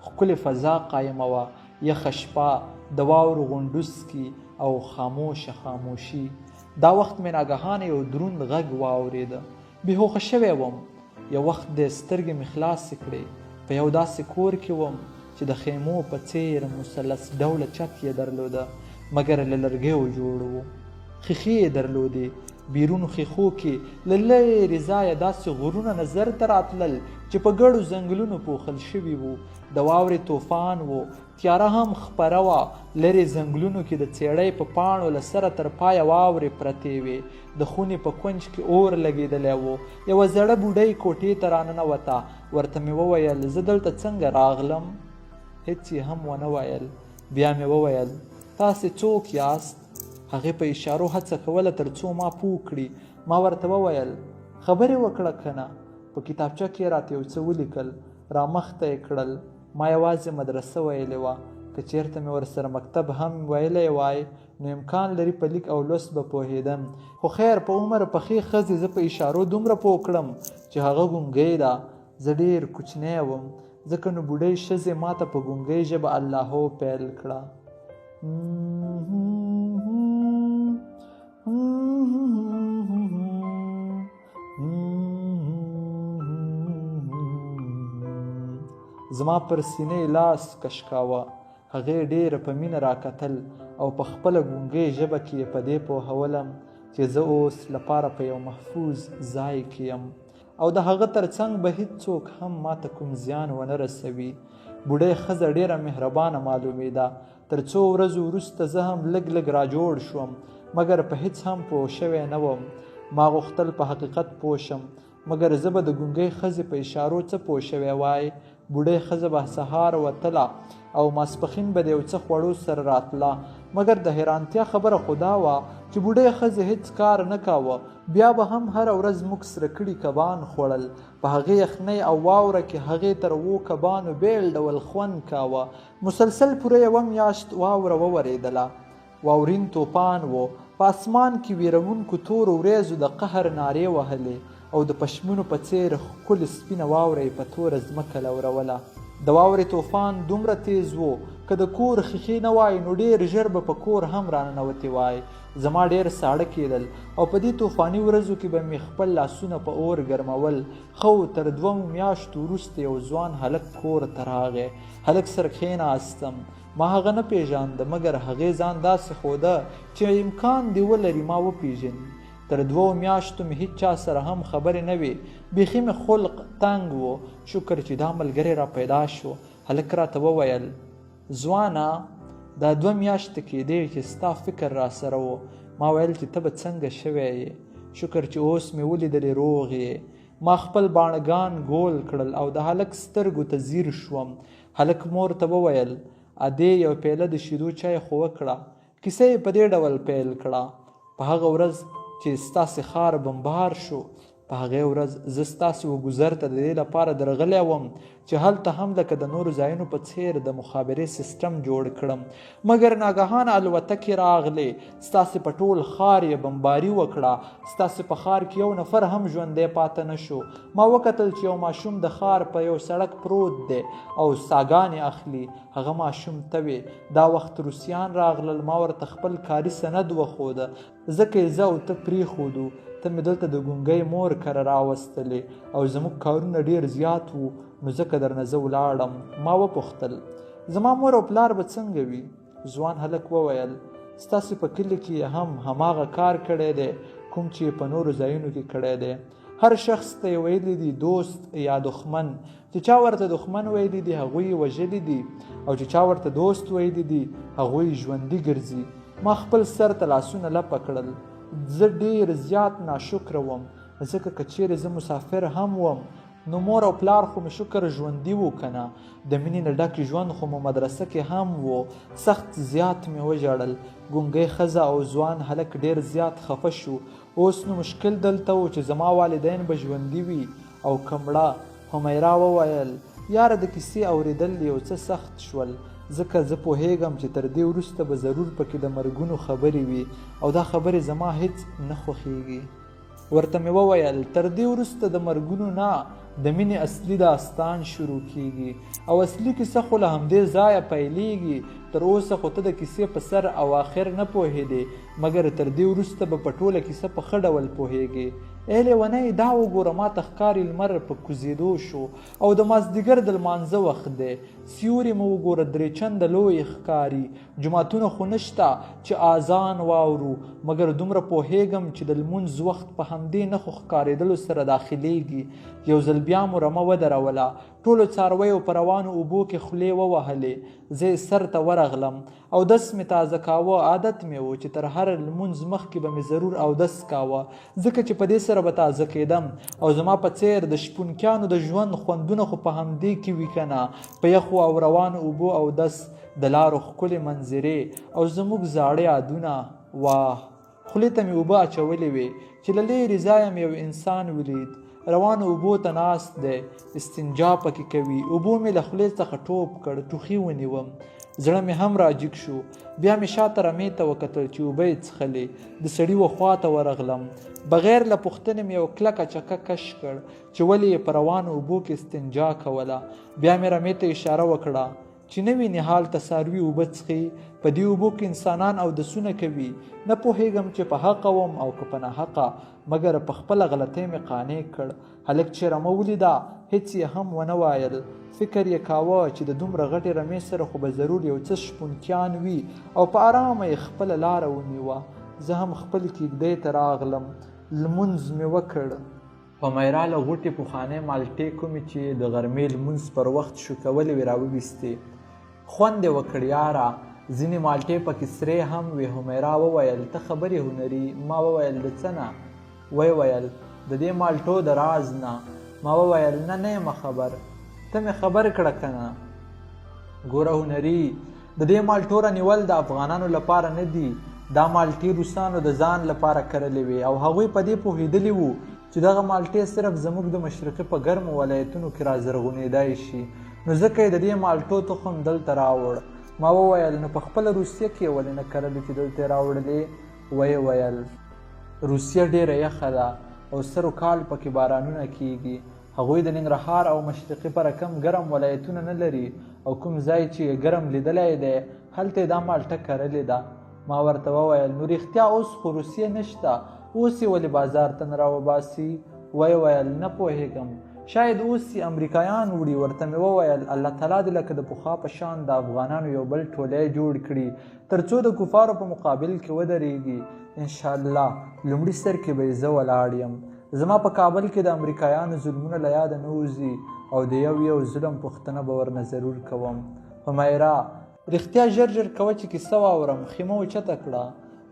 ښکلې فضا قایمه وه، یخه شپه، د واورو غونډوسکي او خاموشي. دا وخت مې ناګهانه یو دروند غږ واورېده. بېهوښه شوی وم. یو وخت د سترګې مې خلاصې کړې. په یو داسې کور کې وم چې د خیمو په څېر مثلث ډوله چت یې درلوده، مګر له لرګیو جوړ و. ښیښې یې درلودې. بیرون ښیښو کې له لرې ځایه داسې غرونه نظر ته راتلل چې په ګډو ځنګلونو پوښل شوي وو. د واورې طوفان و. تیاره هم خپره وه. لرې ځنګلونو کې د څېړۍ په پاڼو له سره تر پایه واورې پرتې وې. د خونې په کونج کې اور لګېدلی و. یوه زړه بوډۍ کوټې ته راننوته. ورته مې وویل زه دلته څنګه راغلم؟ هېڅ یې هم ونه ویل. بیا مې وویل تاسې څوک یاست؟ هغې په اشارو هڅه کوله تر څو ما پوه کړي. ما ورته وویل خبرې وکړه که نه؟ په په کتابچه کې راته یو څه ولیکل، را مخته یې کړل. ما یوازې مدرسه ویلې وه. که چېرته مې ورسره مکتب هم ویلی وای نو امکان لري په لیک او لوست به پوهېدم. خو خیر په عمر پخې ښځې زه په اشارو دومره پوه کړم چې هغه ګونګۍ ده. زه ډېر کوچنی وم ځکه نو بوډۍ ښځې ما ته په ګونګۍ ژبه اللهو پیل کړه. زما پر سینې لاس کش کاوه. هغې ډېره په مینه راکتل او په خپله ګونګۍ ژبه کې یې په دې پوهولم چې زه اوس لپاره په یو محفوظ ځای کې یم او د هغه تر څنګ به هیڅوک هم ماته کوم زیان ونه رسوي. بوډۍ ښځه ډېره مهربانه معلومېده. تر څو ورځو وروسته زه هم لږ لږ را جوړ شوم مګر په هیڅ هم پوه شوی نه وم. ما غوښتل په حقیقت پوه شم مګر زه به د ګونګۍ ښځې په اشارو څه پوه شوی وای. بوډۍ ښځه به سهار وتله او ماسپښین به د یو څه خوړو سره راتله. مګر د حیرانتیا خبره خو دا وه چې بوډۍ ښځې هیڅ کار نه کاوه. بیا به هم هره ورځ موږ سره کړي کبان خوړل. په هغې یخنۍ او واوره کې هغې تر 7 کبانو بیل ډول خوند کاوه. مسلسل پوره 1 میاشت واوره وورېدله. واورین توپان و. په اسمان کې ویرونکو تورو وریځو د قهر نارې وهلې او د پشمونو په څېر ښکلې سپینه واوره یې په توره ځمکه لوروله. د واورې طوفان دومره تیز و که د کور ښیښې نه وای نو ډېر ژر به په کور هم راننوتې وای. زما ډېر ساړه کېدل او په دې طوفاني ورځو کې به مې خپل لاسونه په اور ګرمول. خو تر 2 میاشتو وروسته یو ځوان هلک کور ته راغی. هلک سره کښېناستم. ما هغه نه پیژانده مګر هغې ځان داسې ښوده چې امکان دې ولري ما وپیژني. تر 2 میاشتو مې هیچ چا سره هم خبرې نه وې. بیخي مې خلق تنګ و. شکر چې دا ملګری را پیدا شو. هلک راته وویل ځوانه دا 2 میاشتې کېدې چې ستا فکر را سره و. ما ویل چې ته به څنګه شوی یې. شکر چې اوس مې ولیدلې روغ یې. ما خپل باڼهګان ګول کړل او د هلک سترګو ته ځیر شوم. هلک مور ته وویل ادې یو پیاله د شیدو چای خو وکړه. کیسه یې په دې ډول پیل کړه. په هغه ورځ چې ستاسې ښار بمبار شو په هغې ورځ زه ستاسې وګزر ته د دې لپاره درغلی وم چې هلته هم لکه د نورو ځایونو په څیر د مخابرې سیسټم جوړ کړم. مګر ناګهانه الوتکې راغلې. ستاسې په ټول ښار یې بمباري وکړه. ستاسې په ښار کې یو نفر هم ژوندی پاته نه شو. ما وکتل چې یو ماشوم د ښار په یو سړک پروت دی او ساګانې اخلي. هغه ماشوم ته وې. دا وخت روسیان راغلل. ما ورته خپل کاري سند وښوده ځکه یې زه او ته پرېښودو. ته مې دلته د ګونګۍ مور کره راوستلې او زموږ کارونه ډېر زیات وو نو ځکه درنه زه ولاړم. ما وپوښتل زما مور او پلار به څنګه وي؟ ځوان هلک وویل ستاسې په کلي کې هم هماغه کار کړی دی کوم چې په نورو ځایونو کې کړی دی. هر شخص ته یې ویلی دي دوست یا دښمن. چې چا ورته دښمن ویلی دي هغوی یې وژلي دي او چې چا ورته دوست ویلی دي هغوی ژوندي ګرځي. ما خپل سر ته لاسونه لپه کړل. زه ډېر زیات ناشکره وم ځکه که چیرې زه مسافر هم وم نو مور او پلار خو مې شکر ژوندي وو که نه. د مینې نه ډک ژوند خو مو مدرسه کې هم وو. سخت زیات مې وژړل. ګونګۍ ښځه او ځوان هلک ډېر زیات خفه شو. اوس نو مشکل دلته و چې زما والدین به ژوندي وي او که مړه. حمیرا وویل یاره د کیسې اورېدل یو څه سخت شول ځکه زه پوهیږم چې تر دې وروسته به ضرور پکې د مرګونو خبرې وي او دا خبرې زما هیڅ نه خوښیږي. ورته مې وویل تر دې وروسته د مرګونو نه د مینې اصلي داستان شروع کیږي او اصلي کیسه خو له همدې ځایه پیلیږي. تر اوسه خو ته د کیسې په سر او آخر نه پوهېدې مګر تر دې وروسته به په ټوله کیسه په ښه ډول پوهېږې. ای لیونۍ دا وګوره ما ته ښکاري لمر په کوزېدو شو او د مازدیګر د لمانځه وخت دی. سیوري مو وګوره 3 چنده لوی ښکاري. جوماتونه خو نشته چې اذان واورو مګر دومره پوهېږم چې د لمونځ وخت په همدې نښو ښکارېدلو سره داخلیږي. یو ځل بیا مو رمه ودروله. ټولو څارویو په روانو اوبو کې خولې ووهلې. زه یې سر ته ورغلم اودس مې تازه کاوه. عادت مې و چې تر هر لمونځ مخکې به مې ضرور اودس کاوه ځکه چې په دې سره به تازه کېدم او زما په څیر د شپونکیانو د ژوند خوندونه خو په همدې کې وي که نه. په یخو او روانو اوبو اودس، د لارو ښکلې منظرې او زموږ زاړه یادونه. واه خولې ته مې اوبه اچولې وې چې له لرې ځایه مې یو انسان ولید. روانو اوبو ته ناست دی، استنجا پکې کوي. اوبو مې له خولې څخه ټوپ کړ، ټوخي ونیوم. زړه مې هم راجګ شو. بیا مې شاته رمې ته وکتل چې اوبه یې څښلې. د سړي و خواته ورغلم. بغیر له پوښتنې مې یو کلکه چکه کش کړ چې ولې یې په روانو اوبو کې استنجا کوله. بیا مې رمې ته اشاره وکړه چې نه وینې حال ته څاروي اوبه څښي. په دې اوبو کې انسانان اودسونه کوي. نه پوهېږم چې په حقه وم او که په ناحقه، مګر په خپله غلطۍ مې قانع کړ. هلک چې رمه ولیده هېڅ یې هم ونه وایل. فکر یې کاوه چې د دومره غټې رمې سره خو به ضرور یو څه شپونکیان وي او په آرامه یې خپله لاره ونیوه. زه هم خپل کېږدۍ ته راغلم. لمونځ مې وکړ. حمیرا له غوټې پخوانۍ مالټې کومې چې د غرمې لمونځ پر وخت شو کولې وې راوویستې. خوند یې وکړ یاره. ځینې مالټې پکې سرې هم وې. حمیرا وویل ته خبرې هنري. ما وویل د څه نه؟ ویې ویل د دې مالټو د راز نه. ما وویل نه یم خبر. ته مې خبر کړه که نه؟ ګوره هنري، د دې مالټو رانیول د افغانانو لپاره نه دي. دا مالټې روسانو د ځان لپاره کرلې وې او هغوی په دې پوهېدلي وو چې دغه مالټې صرف زموږ د مشرقي په ګرمو ولایتونو کې رازرغونېدای شي، نو ځکه یې د دې مالټو تخم دلته راوړ. ما وویل نو په خپله روسیه کې یې ولې نه کرلې چې دلته یې راوړلې؟ ویې ویل روسیه ډېره یخه ده او سرو کال پکې بارانونه کیږي. هغوی د ننګرهار او مشرقي په رقم ګرم ولایتونه نه لري او کوم ځای چې یې ګرم لیدلی دی هلته یې دا مالټه کرلې ده. ما ورته وویل نو رښتیا اوس خو روسیه نشته، اوس یې ولې بازار ته نه راوباسي؟ ویې ویل نه پوهېږم، شاید اوس یې امریکایان وړي. ورته مې وویل الله تعالی دې لکه د پخوا په شان د افغانانو یو بل ټولی جوړ کړي تر څو د کفارو په مقابل کې ودرېږي. انشاءالله لومړي سر کې به یې زه ولاړ یم. زما په کابل کې د امریکایانو ظلمونه له یاده نه وځي او د یو ظلم پوښتنه به ورنه ضرور کوم. حمیرا رښتیا ژر ژر کوه چې کیسه واورم. خیمه اوچته کړه.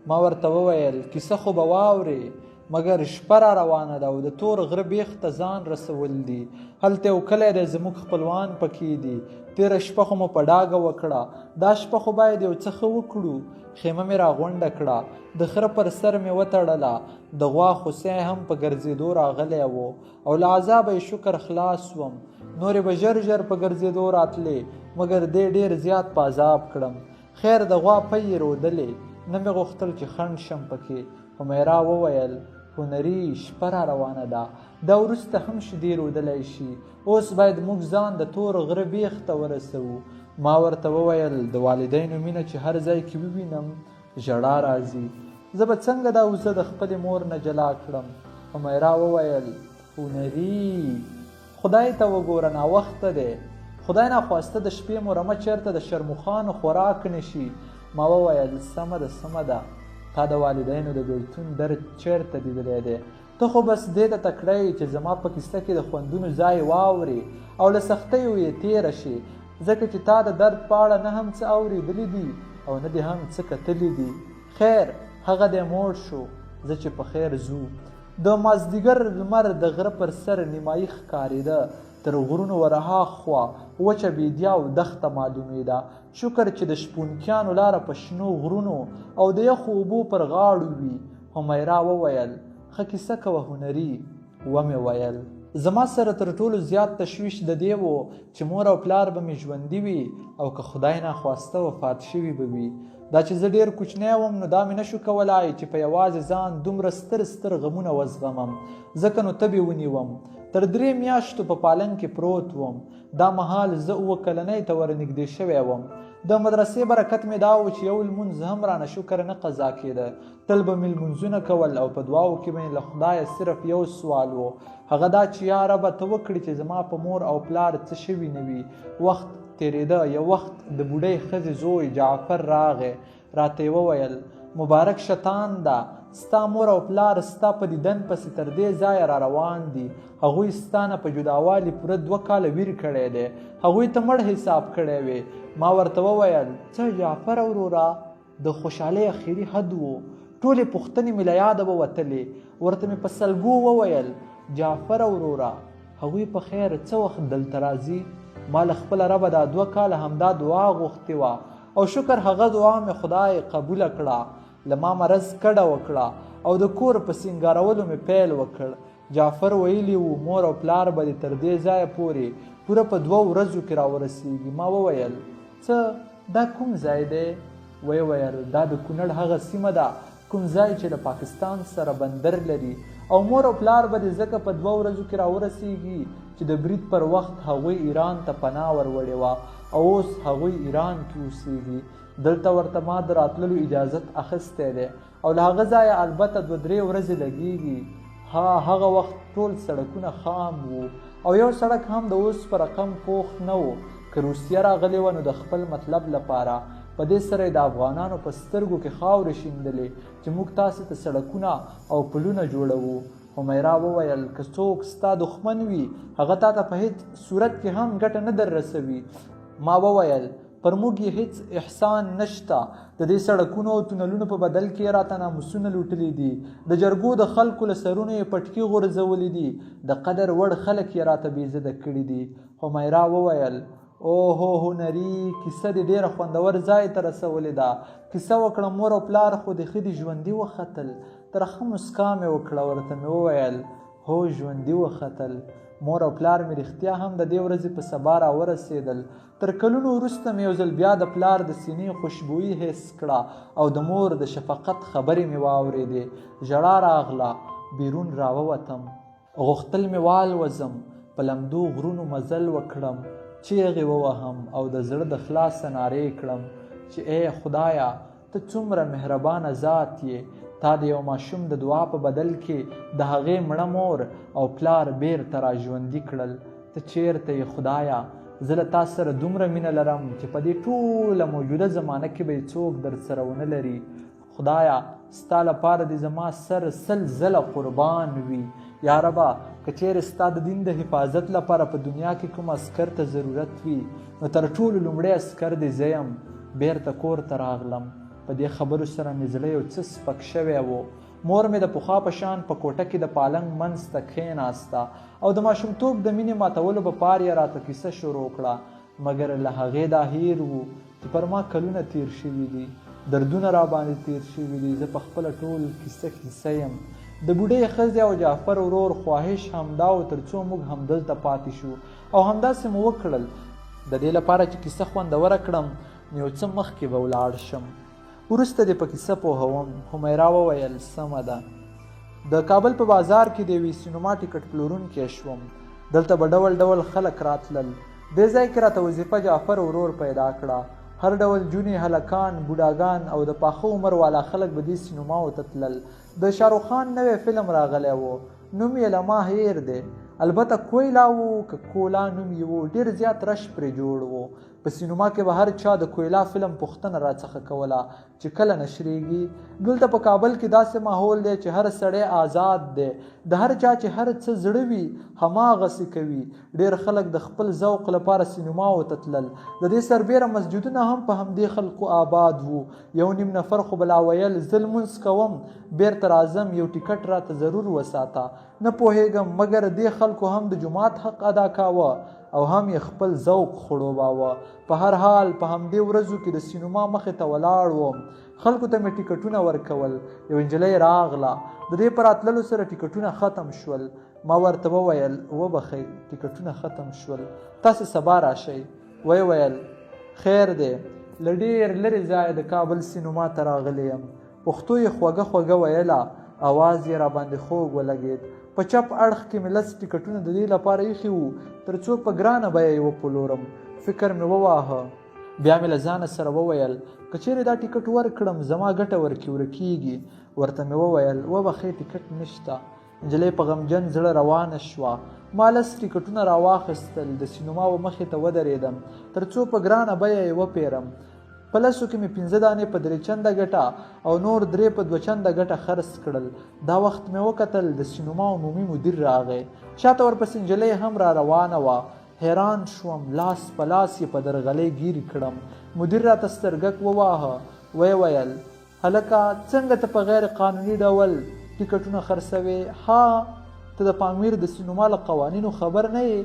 ما ورته وویل کیسه خو به واورې، مګر شپه را روانه ده او د تور غره بیخ ته ځان رسول دي. هلته یو کلی دی زموږ خپلوان پکې دي. تېره شپه خو مو په ډاګه وکړه. دا شپه خو باید یو څه ښه وکړو. خیمه مې راغونډه کړه. د خره پر سر مې وتړله. د غوا خوسی هم په ګرځېدو راغلی و او له عذابه یې شکر خلاص وم. نورې به ژر ژر په ګرځېدو راتلې، مګر دې ډېر زیات په عذاب کړم. خیر د غوا پۍ یې رودلې، نه مې غوښتل چې خنډ شم پکې. حمیرا وویل هنري شپه را روانه ده، دا وروسته هم شیدې رودلی شي. اوس باید موږ ځان د تور غره بیخ ته ورسوو. ما ورته وویل د والدینو مینه چې هر ځای کې ووینم ژړا راځي. زه به څنګه دا وزه د خپلې مور نه جلا کړم؟ حمیرا وویل هنري خدای ته وګوره ناوخته دی. خدای ناخواسته د شپې مو رمه چېرته د شرموخانو خوراک نه شي. ما وویل سمه ده سمه ده، تا د والدینو د بېلتون درد چېرته لیدلی دی؟ ته خو بس دې ته تکړه یې چې زما په کیسه کې د خوندونو ځای واورې او له سختیو یې تېره شي، ځکه چې تا د درد په اړه نه هم څه اورېدلي دي او نه دې هم څه کتلي دي. خیر هغه دی موړ شو، زه چې په خیر ځو. د مازدیګر لمر د غره پر سر نیمایي ښکارېده. تر غرونو ورهاخوا وچه بیدیا او دښته معلومېده. شکر چې د شپونکیانو لاره په شنو غرونو او د یخو اوبو پر غاړو وي. حمیرا وویل ښه کیسه کوه هنري. ومې ویل زما سره تر ټولو زیات تشویش د دې و چې مور او پلار به مې ژوندي وي او که خدای ناخواسته وفات شوي به وي. دا چې زه ډېر کوچنی وم نو دا مې نشو کولی چې په یوازې ځان دومره ستر غمونه وزغمم، ځکه نو تبې ونیوم. تر 3 میاشتو په پالنګ کې پروت وم. دا مهال زه 7 کلنۍ ته ورنږدې شوی وم. د مدرسې برکت مې دا و چې یو لمونځ هم رانه شکر نه قضا کېده. تل به مې لمونځونه کول او په دعاو کې به له خدایه صرف یو سوال و، هغه دا چې یا ربه ته وکړي چې زما په مور او پلار څه شوي نه وي. وخت تېرېده. یو وخت د بوډۍ ښځې زوی جعفر راغی. راته یې وویل مبارک شتان ده، ستا مور او پلار ستا په دیدن پسې تر دې ځایه را روان دي. هغوی ستا نه په جداوالي پوره 2 کاله ویر کړی دی. هغوی ته مړ حساب کړی وې. ما ورته وویل څه جعفر وروره؟ د خوشحالۍ اخري حد و. ټولې پوښتنې مې له یاده ووتلې. ورته مې په سلګو وویل جعفر وروره هغوی په خیر څه وخت دلته راځي؟ ما له خپله ربه دا 2 کاله همدا دعا غوښتې وه او شکر هغه دعا مې خدای قبوله کړه. له ما مرض کډه وکړه او د کور په سینګارولو مې پیل وکړ. جعفر ویلي وو مور او پلار به دې تر دې ځایه پورې پوره په 2 ورځو کې راورسیږي. ما وویل څه دا کوم ځای دی؟ ویې ویل دا د کونړ هغه سیمه ده کوم ځای چې د پاکستان سره بندر لري او مور او پلار به دې ځکه په 2 ورځو کې راورسیږي چې د برید پر وخت هغوی ایران ته پناه وروړې وه او اوس هغوی ایران کې اوسیږي. دلته ورته ما د راتللو اجازت اخیستی دی او له هغه ځایه البته 2-3 ورځې لګیږي. هغه وخت ټول سړکونه خام وو او یو سړک هم د اوس په رقم پوخ نه و. که روسیه راغلې وه نو د خپل مطلب لپاره په دې سره یې د افغانانو په سترګو کې خاورې شیندلې چې موږ تاسې ته سړکونه او پلونه جوړوو. حمیرا وویل که څوک ستا دښمن وي هغه تا ته په هیڅ صورت کې هم ګټه نه در رسوي. ما وویل پر موږ یې هیڅ احسان نشته. د دې سړکونو او تونلونو په بدل کې یې راته ناموسونه لوټلي دي. د جرګو د خلکو له سرونو یې پټکي غورځولي دي. د قدر وړ خلک یې راته بېزده کړي دي. حمیرا وویل اوهو هنري کیسه دې ډېره خوندور ځای ته رسولې ده. کیسه وکړه مور او پلار خو دې ښه دي ژوندي وختل. ترخه مسکا مې وکړه. ورته مې وویل هو ژوندي وختل. مور او پلار مې رښتیا هم د دې ورځې په سبا راورسېدل. تر کلونو وروسته مې یو ځل بیا د پلار د سینې خوشبويي حس کړه او د مور د شفقت خبرې مې واورېدې. ژړا راغله. بیرون راووتم. غوښتل مې والوځم. په لمدو غرونو مزل وکړم. چیغې ووهم او د زړه د خلاصه نارې کړم چې ای خدایه ته څومره مهربانه ذات یې. تا د یو ماشوم د دعا په بدل کې د هغې مړه مور او پلار بیرته را ژوندي کړل. ته چیرته یې خدایه؟ زه له تا سره دومره مینه لرم چې په دې ټوله موجوده زمانه کې به یې څوک در سره ونه لري. خدایه ستا لپاره دې زما سر 100 ځله قربان وي. یا ربه که چیرې ستا د دین د حفاظت لپاره په دنیا کې کوم عسکر ته ضرورت وي نو تر ټولو لومړی عسکر دې زه یم. بیرته کور ته راغلم. په دې خبرو سره مې زړه یو څه سپک شوی و. مور مې د پخوا په شان په کوټه کې د پالنګ منځ ته کښېناسته او د ماشومتوب د مینې ماتولو په پار یې راته کیسه شروع کړه. مګر له هغې دا هیر و چې پر ما کلونه تیر شوي دي. دردونه را باندې تیر شوي دي. زه په خپله ټول کیسه یم. د بوډۍ ښځې او جعفر ورور خواهش همدا و تر څو موږ همدلته پاتې شو او همداسې مو وکړل. د دې لپاره چې کیسه خوندوره کړم نو یو څه مخکې به ولاړ شم. وروسته دې په کیسه پوهوم. حمیرا وویل سمه ده. د کابل په بازار کې د یوې سینما ټیکټ پلورونکی شوم. دلته به ډول ډول خلک راتلل. دې ځای کې راته وظیفه جعفر ورور پیدا کړه. هر ډول جونې هلکان بوډاګان او د پاخه عمر والا خلک به دې سینماو ته تلل. د شاهرخ خان نوی فلم راغلی و. نوم یې له ما هیر دی. البته کویلا و که کولا نوم یې و. ډېر زیات رش پرې جوړ و. په سینما کې به هر چا د کویلا فلم پوښتنه راڅخه کوله چې کله نشریږي. دلته په کابل کې داسې ماحول دی چې هر سړی آزاد دی. د هر چا چې هر څه زړه وي هماغسې کوي. ډېر خلک د خپل ذوق لپاره سینماو ته تلل. د دې سربیره مسجدونه هم په همدې خلکو آباد وو. 1.5 نفر خو بلا ویل زه لمونځ کوم بیرته راځم یو ټیکټ راته ضرور وساته. نه پوهېږم مګر دې خلکو هم د جومات حق ادا کاوه او هم یې خپل ذوق خړوباوه. په هر حال په همدې ورځو کې د سینما مخې ته ولاړ وم. خلکو ته مې ټیکټونه ورکول. یو نجلۍ راغله. د دې په راتللو سره ټیکټونه ختم شول. ما ورته وویل وبخئ ټیکټونه ختم شول. تاسې سبا راشئ. ویې ویل خیر دی. له ډېر لرې ځایه د کابل سینما ته راغلی یم. پښتو یې خوږه خوږه ویله. اواز یې راباندې خوږ ولګېد. په چپ اړخ کې مې 10 ټیکټونه د دې لپاره ایښي وو تر څو په ګرانه بیه یې وپلورم. فکر مې وواهه. بیا مې له ځانه سره وویل که چیرې دا ټیکټ ورکړم زما ګټه ورکیږي. ورته مې وویل وبخئ ټیکټ نشته. نجلۍ په غمجن زړه روانه شوه. ما 10 ټیکټونه راواخیستل. د سینما و مخې ته ودرېدم تر څو په ګرانه بیه یې وپېرم. په 10 کې مې 15 دانې په 3 چنده ګټه او نور 3 په 2 چنده ګټه خرڅ کړل. دا وخت مې وکتل د سینما عمومي مدیر راغی. شاته ورپسې نجلۍ هم را روانه وه. حیران شوم. لاس په لاس یې په درغلۍ ګیرې کړم. مدیر راته سترګک وواهه. ویې ویل هلکه څنګه ته په غیر قانوني ډول ټیکټونه خرڅوې؟ ها ته د پامیر د سینما له قوانینو خبر نه یې؟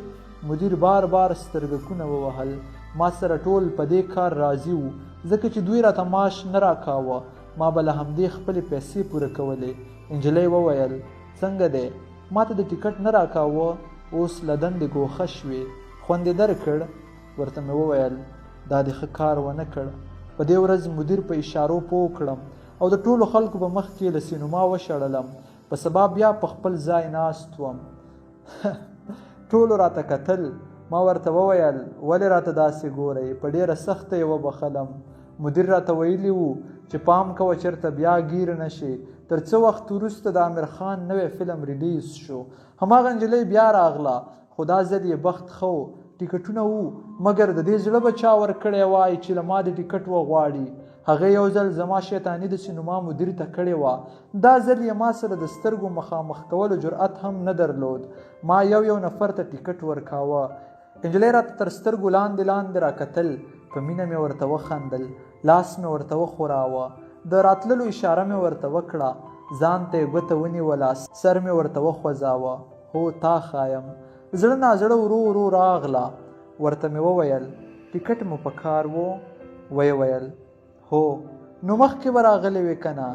مدیر بار بار سترګکونه ووهل. ما سره ټول په دې کار راضي وو ځکه چې دوی راته معاش نه راکاوه. ما به له همدې خپلې پیسې پوره کولې. نجلۍ وویل څنګه دی ما ته د ټیکټ نه راکاوه، اوس له دندې ګوښه شوې، خوند یې درکړ؟ ورته مې وویل دا دې ښه کار ونه کړ. په دې ورځ مدیر په اشارو پوه کړم او د ټولو خلکو په مخ کې له سینما وشړلم. په سبا بیا په خپل ځای ناست وم. ټولو راته کتل. ما ورته وویل ولې راته داسې ګورئ؟ په ډېره سخته یې وبخلم. مدیر راته ویلي وو چې پام کوه چېرته بیا ګیر نه شي. تر څه وخت وروسته د امیر خان نوی فلم ریلیز شو. هماغه نجلۍ بیا راغله، خو دا ځل یې بخت ښه و، ټیکټونه وو، مګر د دې زړه به چا ورکړی وای چې له ما د ټیکټ وغواړي. هغې یو ځل زما شیطاني د سینما مدیر ته کړې وه. دا ځل یې ما سره د سترګو مخامخ کولو جرأت هم نه درلود. ما یو نفر ته ټیکټ ورکاوه. نجلۍ راته تر سترګو لاندې راکتل. په مینه مې ورته وخندل، لاس مې ورته وښوراوه، د راتللو اشاره مې ورته وکړه، ځان ته یې ګوته ونیوله، سر مې ورته وخوځاوه. هو تا ښایم. زړه نازړه ورو راغله. ورته مې وویل ټیکټ مو په کار و؟ ویې ویل هو. نو مخکې به راغلی وې که نه؟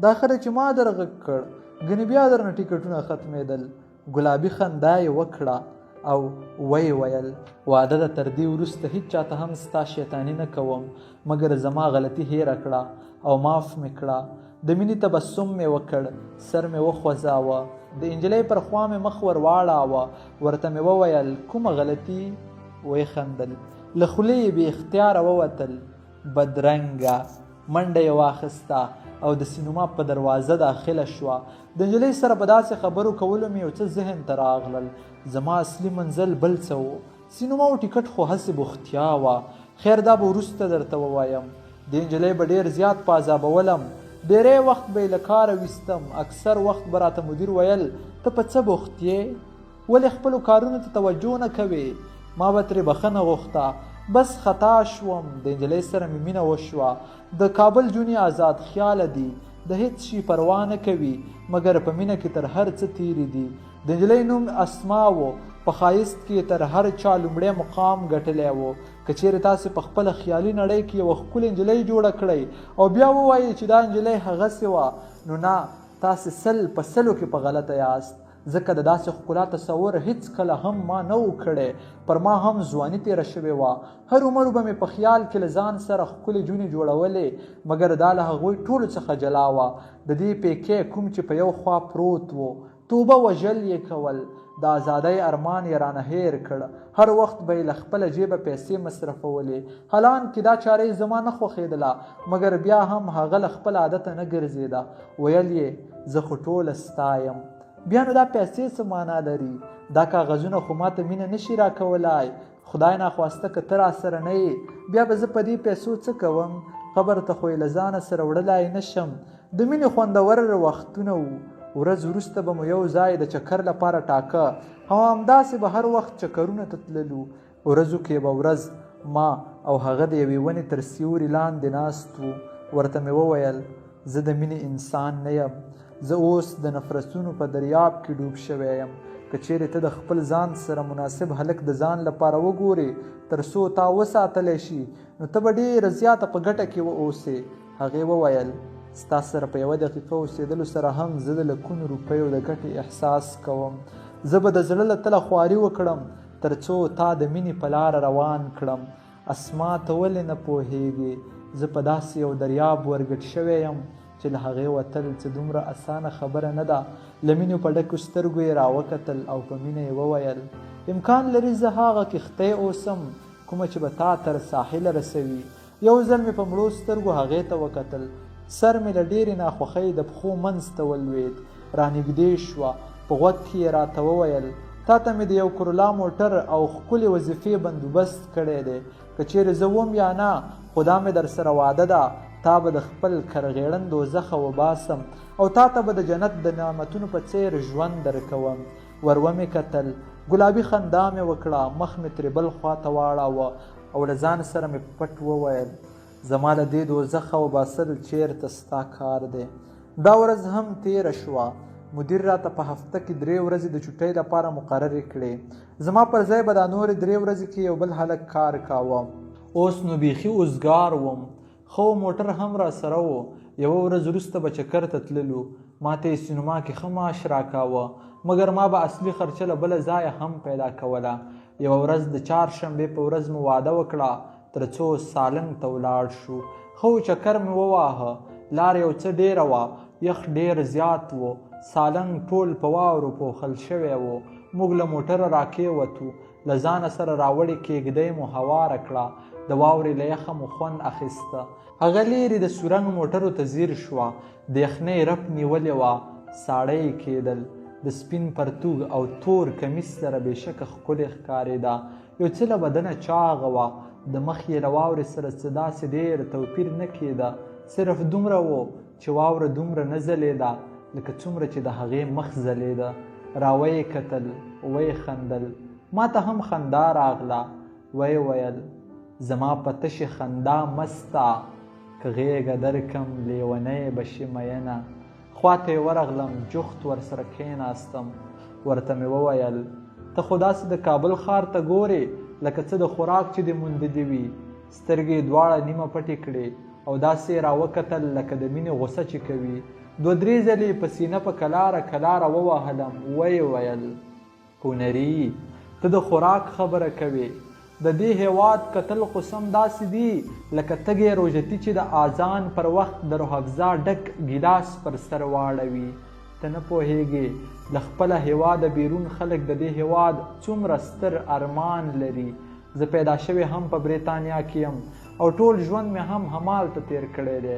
دا خره چې ما در غږ کړ، ګنې بیا درنه ټیکټونه ختمېدل. ګلابي خندا یې وکړه او ویې ویل واده ده، تر دې وروسته هیڅ چاته هم ستا شیطاني نه کوم، مګر زما غلطي هیره کړه او معاف مې کړه. د مینې تبسم مې وکړ، سر مې وخوځاوه، د نجلۍ پر خوا مې مخ ور واړاوه. ورته مې وویل کومه غلطي؟ ویې خندل. له خولې یې بې اختیاره ووتل. بدرنګه. منډه یې واخیسته او د سینما په دروازه داخله شوه. د نجلۍ سره په داسې خبرو کولو مې یو څه ذهن ته راغلل. زما اصلي منزل بل څه و. سینما او ټیکټ خو هسې بوختیا وه. خیر دا به وروسته درته ووایم. د نجلۍ به ډېر زیات په عذابولم. ډېری وخت به یې له کاره ویستم. اکثر وخت به راته مدیر ویل ته په څه بوخت یې؟ ولې خپلو کارونو ته توجه نه کوې؟ ما به ترې بخښنه غوښته. بس خطا شوم. د نجلۍ سره مې مینه وشوه. د کابل جونې آزاد خیاله دي، د هیڅ شي پروا نه کوي، مګر په مینه کې تر هر څه تیری دي. د نجلۍ نوم اسما و. په ښایست کې تر هر چا لومړی مقام ګټلی و. که چیرې تاسې په خپله خیالي نړۍ کې یوه ښکلې نجلۍ جوړه کړئ او بیا ووایئ چې دا نجلۍ هغسې وه، نو نه، تاسې 100 په 100 کې په غلطه یاست. ځکه د داسې ښکلا تصور هیڅکله هم ما نه و کړی. پر ما هم ځواني تېره شوې وه. هر عمر به مې په خیال کې له ځان سره ښکلې جونې جوړولې، مګر دا له هغوی ټولو څخه جلا وه. د دې پیکی کوم چې په یو خوا پروت و. توبه وژل یې کول. د ازادۍ ارمان یې رانه هیر کړ. هر وخت به یې له خپله جیبه پیسې مصرفولې. حالان کې دا چاره یې زما نه خوښېدله، مګر بیا هم هغه له خپل عادته نه ګرځېده. ویل یې زه خو ټوله ستایم. بیا نو دا پیسې څه معنا لري؟ دا کاغذونه خو ماته مینه نشي راکولای. خدای ناخواسته که ته راسره نه یې، بیا به زه په دې پیسو څه کوم؟ قبر ته خو یې له ځانه سره وړلی نه شم. د مینې خوندور وختونه وو. ورځ وروسته به مو یو ځای د چکر لپاره ټاکه او همداسې به هر وخت چکرونه ته تللو. ورځو کې به ورځ ما او هغه د یوې ونې تر سیوري لاندې ناست وو. ورته مې وویل زه د مینې انسان نه یم. زه اوس د نفرتونو په دریاب کې ډوب شوی یم. که چیرې ته د خپل ځان سره مناسب هلک د ځان لپاره وګورې تر څو تا وساتلی شي، نو ته به ډېره زیاته په ګټه کې واوسې. هغې وویل ستا سره په 1 دقیقه اوسېدلو سره هم زه د لکونو روپیو د ګټې احساس کوم. زه به د زړه له تله خواري وکړم تر څو تا د مینې په لاره روان کړم. اسما ته ولې نه پوهېږې؟ زه په داسې یو دریاب ورګډ شوی یم چې له هغې وتل څه دومره اسانه خبره نه ده. له مینې په ډکو سترګو یې راوکتل او په مینه یې وویل امکان لري زه هغه کښتۍ اوسم کومه چې به تا تر ساحله رسوي. یو ځل مې په مړو سترګو هغې ته وکتل. سر مې له ډېرې ناخوښۍ د پښو منځ ته ولوېد. رانږدې شوه. په غوږ کې یې راته وویل تا ته مې د یو کرولا موټر او ښکلې وظیفې بندوبست کړی دی. که چیرې زه وم یا نه، خو دا مې در سره واده ده. تا به د خپل کرغېړن دوزخه وباسم او تا ته به د جنت د نعمتونو په څیر ژوند درکوم. ور ومې کتل. ګلابي خندا مې وکړه. مخ مې ترې بل خوا ته واړاوه او له ځان سره مې پټ وویل زما له دې دوزخه وباسل چیرته ستا کار دی. دا ورځ هم تېره شوه. مدیر راته په هفته کې 3 ورځې د چوټۍ لپاره مقررې کړې. زما پر ځای به دا نورې 3 ورځې کې یو بل هلک کار کاوه. اوس نو بیخي اوزګار وم. خو موټر هم را سره و. 1 ورځ وروسته به چکر ته تللو. ما ته یې سینما کې ښه معاش راکاوه. مګر ما به اصلي خرچه له بله ځایه هم پیدا کوله. یوه ورځ د چهارشنبې په ورځ مو واده وکړه، تر څو سالنګ ته ولاړ شو. ښه چکر مې وواهه، لار یو څه ډېره وه، یخ ډېر زیات و، سالنګ ټول په واورو پوښل شوی و. موږ له موټره راکېوتو، له ځانه سره راوړې کېږدۍ مو هواره کړه، د واورې له یخه مو خوند اخیسته. هغه لیرې د سورنګ موټرو ته ځیر شوه، د یخنۍ رپ نیولې وه، ساړه یې کېدل. د سپین پرتوګ او تور کمیس سره بېشکه ښکلې ښکارېده. یو څه له بدنه چاغه وه، د مخ یې له واورې سره څه داسې ډېر توپیر نه کېده، صرف دومره و چې واوره دومره نه ځلېده لکه څومره چې د هغې مخ ځلېده. راویې کتل، ویې خندل، ما ته هم خندا راغله. ویې ویل زما په تشې خندا مسته، که غېږه درکم لیونی به شي مینه. خواته یې ورغلم، جفت ورسره کېناستم. ورته مې وویل ته خو داسې د کابل ښار ته ګورې لکه څه د خوراک چې دې موندلي وي. سترګې یې دواړه نیمه پټې کړې او داسې یې راوکتل لکه د مینې غوسه چې کوي. دوه درې ځلې په سینه په کلاره ووهلم. ویې ویل هنري، ته د خوراک خبره کوې، د دې هیواد کتل خو سم داسې دي لکه تږی روژتي چې د اذان پر وخت د روح افزا ډک ګیلاس پر سر واړوي. ته نه پوهیږې له خپله هیواده بیرون خلک د دې هیواد څومره ستر ارمان لري. زه پیدا شوی هم په بریتانیا کې یم او ټول ژوند مې هم همالته تیر کړی دی.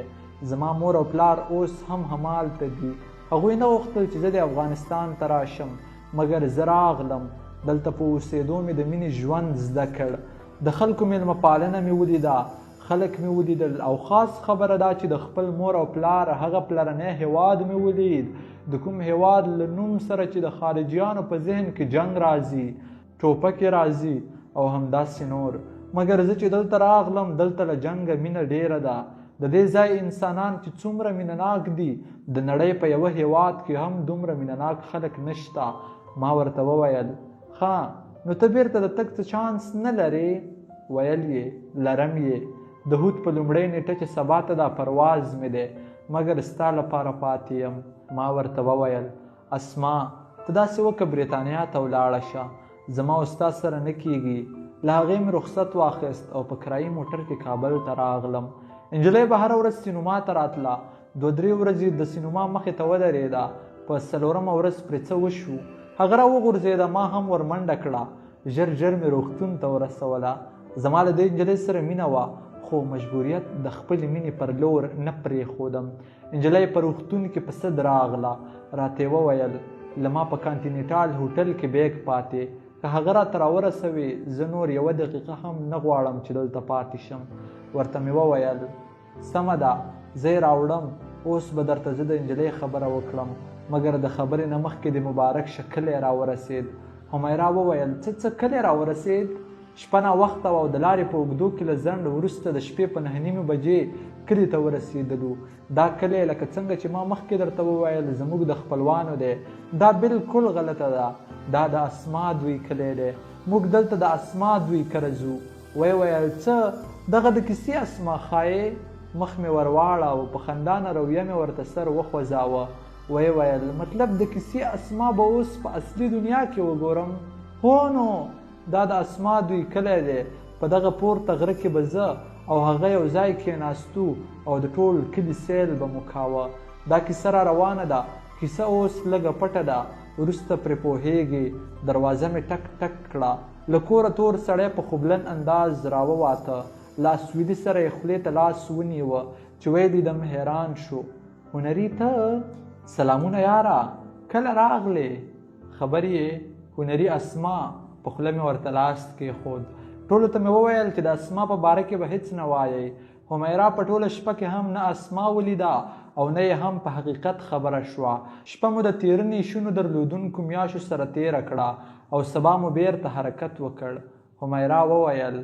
زما مور او پلار اوس هم همالته دي. هغوی نه غوښتل چې زه د افغانستان ته راشم، مګر زه راغلم. دلته په اوسېدو مې د مینې ژوند زده کړ. د خلکو میلمه پالنه مې ولیده، خلک مې ولیدل، او خاص خبره دا چې د خپل مور او پلار هغه پلرنی هیواد مې ولید، د کوم هیواد له نوم سره چې د خارجیانو په ذهن کې جنگ راځي، ټوپکې راځي او همداسې نور. مګر زه چې دلته راغلم، دلته له جنګه مینه ډېره ده. د دې ځای انسانان چې څومره مینهناک دي، د نړۍ په یوه هیواد کې هم دومره مینهناک خلک نشته. ما ورته وویل ښه نو ته بیرته د تګ څه چانس نه لرې؟ ویل یې لرم یې، د هود په لومړۍ نیټه چې سبا ته دا پرواز مې دی، مګر ستا لپاره پاتې یم. ما ورته وویل اسما، ته داسې وکړه بریتانیا ته ولاړه شه، زما او ستا سره نه کېږي. له هغې مې رخصت واخیست او په کرایي موټر کې کابل ته راغلم. نجلۍ به هره ورځ سینما ته راتله. 2-3 ورځې د سینما مخې ته ودرېده. په 4مه ورځ پرې څه وشو، هغه را وغورځېده، ما هم ور منډه کړه. ژر مې روغتون ته ورسوله. زما له دې نجلۍ سره مینه وه، خو مجبوریت د خپلې مینې پر لور نه پرېښودم. نجلۍ په روغتون کې په صد راغله. راته یې وویل له ما په کانټینټال هوټل کې بیګ پاتې، که هغه راته راورسوي زه نور 1 دقیقه هم نه غواړم چې دلته پاتې شم. ورته مې وویل سمه ده، زه یې راوړم. اوس به درته زه د نجلۍ خبره وکړم. مګر د خبرې نه مخکې د مبارک شکل یې راورسېد. حمیرا وویل څه کله راورسېد؟ شپه ناوخته وه او د لارې په اوږدو کې له ځنډ وروسته د شپې په 9:30 بجې کلي ته ورسېدلو. دا کلی لکه څنګه چې ما مخکې درته وویل زموږ د خپلوانو دی. دا بالکل غلطه ده، دا د اسما دوی کلی دی. موږ دلته د اسما دوی کره ځو. ویې ویل څه دغه د کیسې اسما ښایې؟ مخ مې ورواړه او په خندانه رویه مې ورته سر وخوځاوه. ویې ویل مطلب د کیسې اسما به اوس په اصلي دنیا کې وګورم؟ هو نو دا د اسما دوی کلی دی. په دغه پورته غره کې به زه او هغه یو ځای کېناستو او د ټول کلي سیل به مو کاوه. دا کیسه را روانه ده، کیسه اوس لږه پټه ده، وروسته پرې پوهیږي. دروازه مې ټک ټک کړه. له کوره تور سړی په خوبلن انداز راوواته. لاس ویدي سره یې خولې ته لاس ونیوه. چې ویې لیدم حیران شو. هنري ته؟ سلامونه یاره، کله راغلې؟ خبر یې؟ هنري اسما. په خوله مې ورته لاس کېښود. ټولو ته مې وویل چې د اسما په باره کې به هېڅ نه وایئ. حمیرا په ټوله شپه کې هم نه اسما ولیده او نه یې هم په حقیقت خبره شوه. شپه مو د تېرنې شونو درلودونکو میاشو سره تېره کړه او سبا مو بیرته حرکت وکړ. حمیرا وویل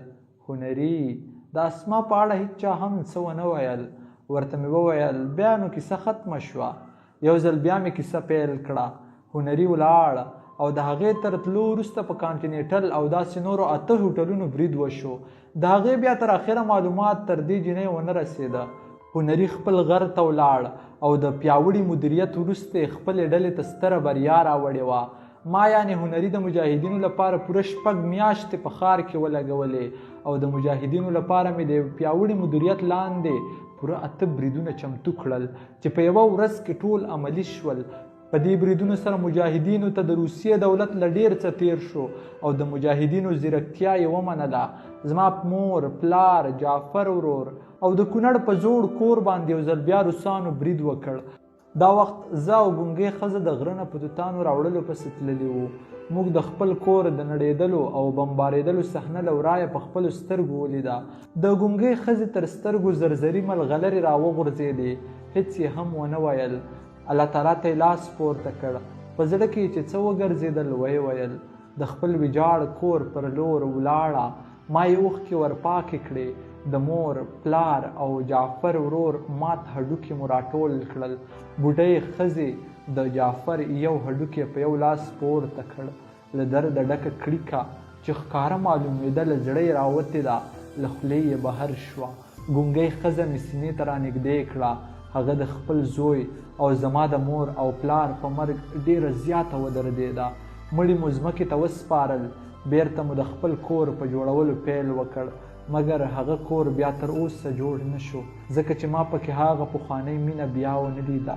هنري د اسما په اړه هېڅ چا هم څه ونه ویل. ورته مې وویل بیا نو کیسه ختمه شوه. یو ځل بیا مې کیسه پیل کړه. هنري ولاړ او د هغې تر تلو وروسته په کانټینټل او داسې نورو 8 هوټلونو برید وشو. د هغې بیا تر اخره معلومات تر دې جینۍ ونه رسېده. هنري خپل غر ته ولاړ او د پیاوړي مدیریت وروسته یې خپلې ډلې ته ستره بریا راوړې وه. ما یعنې هنري د مجاهدینو لپاره پوره 6 میاشتې په ښار کې ولګولې او د مجاهدینو لپاره مې د پیاوړي مدیریت لاندې پوره 8 بریدونه چمتو کړل چې په یوه ورځ کې ټول عملي شول. په دې بریدونو سره مجاهدینو ته د روسیې دولت له ډېر څه تیر شو او د مجاهدینو ځیرکتیا یې ومنله. زما مور، پلار، جعفر ورور او د کونړ په زوړ کور باندې یو ځل بیا روسانو برید وکړ. دا وخت زه او ګونګې ښځه د غره نه په توتانو راوړلو پسې تللي وو. موږ د خپل کور د نړېدلو او بمبارېدلو صحنه له ورایه په خپلو سترګو ولیده. د ګونګې ښځې تر سترګو زرزري ملغلرې راوغورځېدې. هېڅ یې هم ونه ویل. الله تعالی ته یې لاس پورته کړ. په زړه کې چې څه وګرځېدل ویې ویل د خپل ویجاړ کور پر لور ولاړه. ما یې اوښکې ورپاکې کړې. د مور، پلار او جعفر ورور مات هډوکي مو راټول کړل. بوډۍ ښځې د جعفر یو هډوکی په یو لاس پورته کړ. له درده ډکه کړیکه چې ښکاره معلومېده له زړه یې راوتې ده له خولې یې بهر شوه. ګونګۍ ښځه مې سینې ته رانږدې کړه. هغه د خپل زوی او زما د مور او پلار په مرګ ډېره زیاته ودرېده. مړي مو ځمکې ته وسپارل. بیرته مو د خپل کور په جوړولو پیل وکړ. مګر هغه کور بیا تر اوسه جوړ نه شو ځکه چې ما پکې هغه پخوانۍ مینه بیا ونه لیده.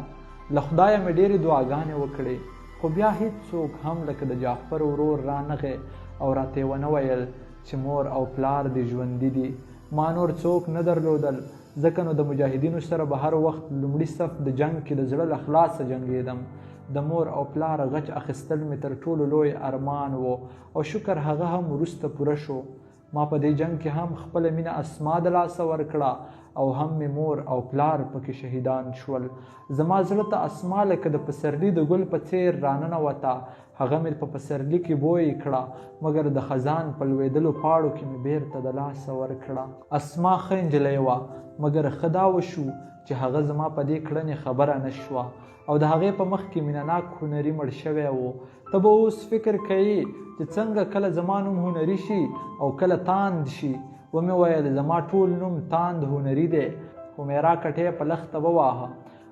له خدایه مې ډېرې دعاګانې وکړې خو بیا هېڅوک هم لکه د جعفر ورور رانغی او راته یې ونه ویل چې مور او پلار دې ژوندي دي. ما نور څوک نه درلودل ځکه نو د مجاهدینو سره به هر وخت لومړي صف د جنګ کې د زړه له خلاصه جنګېدم. د مور او پلار غچ اخیستل مې تر ټولو لوی ارمان و او شکر هغه هم وروسته پوره شو. ما په دې جنګ کې هم خپله مینه اسما د لاسه ورکړه او هم مې مور او پلار پکې شهیدان شول. زما زړه ته اسما لکه د پسرلي د ګل په څېر راننوته. هغه مې په پسرلي کې بوی کړه مګر د خزان په لوېدلو پاړو کې مې بیرته د لاسه ورکړه. اسما ښه نجلۍ وه مګر ښه دا وشو چې هغه زما په دې کړنې خبره نه شوه او د هغې په مخ کې مینهناک هنري مړ شوی و. ته به اوس فکر کوي چې څنګه کله زما نوم هنري شي او کله تاند شي. ومې ویل زما ټول نوم تاند هنري دی. همیرا کټۍ په لخته وواهه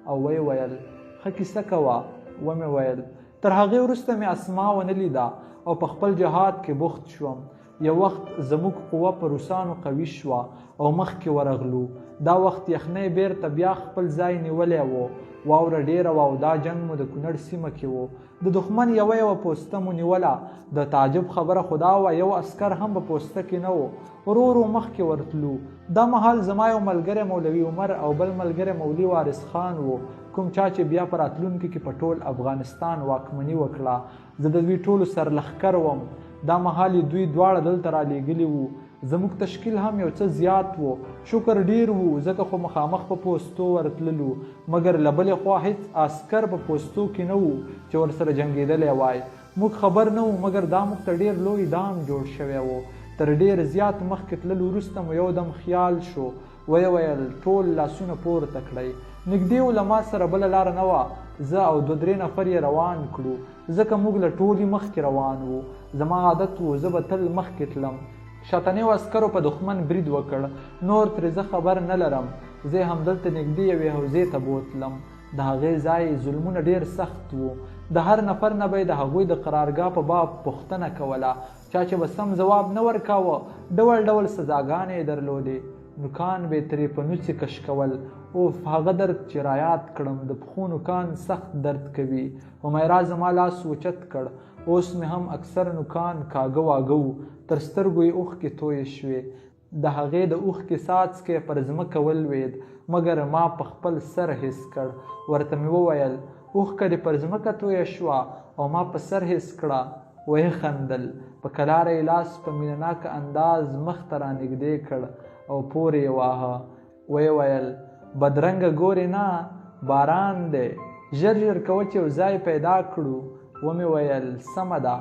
او ویې ویل ښه کیسه کوه. ومې ویل تر هغې وروسته مې اسما ونه لیده او په خپل جهاد کې بوخت شوم. یو وخت زموږ قوه په روسانو قوي شوه او مخکې ورغلو. دا وخت یخنۍ بیرته بیا خپل ځای نیولی و. واوره ډېره وه او دا جنګ مو د کونړ سیمه کې و. د دښمن یوه پوسته مو نیوله. د تعجب خبره خو دا وه یو عسکر هم په پوسته کې نه و. ورو ورو مخکې ورتلو. دا مهال زما یو ملګری مولوي عمر او بل ملګری مولوي وارث خان و کوم چا چې بیا په راتلونکي کې په ټول افغانستان واکمني وکړه. زه د دوی ټولو سرلښکر وم. دا مهال دوی دواړه دلته رالیږلي وو. زموږ تشکیل هم یو څه زیات و. شکر ډیر و ځکه خو مخامخ په پوستو ورتللو مګر له بلې خوا هېڅ عسکر په پوستو کې نه و چې ورسره جنګېدلی وای. موږ خبر نه وو مګر دا موږ ته ډېر لوی دام جوړ شوی و. تر ډېر زیات مخکې تللو وروسته مو یو دم خیال شو. ویې ویل ټول لاسونه پورته کړئ. نږدې و له ما سره بله لاره نه وه. زه او 2-3 نفر یې روان کړو ځکه موږ له ټولې مخکې روان وو. زما عادت و زه به تل مخکې تلم. شاتنیو عسکرو په دښمن برید وکړ. نور ترې زه خبر نه لرم. زه یې همدلته نږدې یوې حوزې ته بوتلم. د هغې ځای ظلمونه ډېر سخت وو. د هر نفر نه به یې د هغوی د قرارګاه په باب پوښتنه کوله. چا چې به سم ځواب نه ورکاوه ډول ډول سزاګانې یې درلودې. نوکان به یې ترې په نوڅې کش کول. اوف هغه درد چې رایاد کړم د پښو نوکان سخت درد کوي. همیرا زما لاس اوچت کړ. اوس مې هم اکثر نوکان کاږه واږه وو. تر سترګو یې اوښکې تویې شوې. د هغې د اوښکې څاڅکی پر ځمکه ولوېد مګر ما په خپل سر حس کړ. ورته مې وویل اوښکه دې پر ځمکه تویه شوه او ما په سر حس کړه. ویې خندل. په کلاره یې لاس په مینهناکه انداز مخ ته رانږدې کړ او پورې یې واهه. ویې ویل بدرنګه ګورې نه باران دی ژر ژر کوه چې یو ځای پیدا کړو. ومې ویل سمه ده.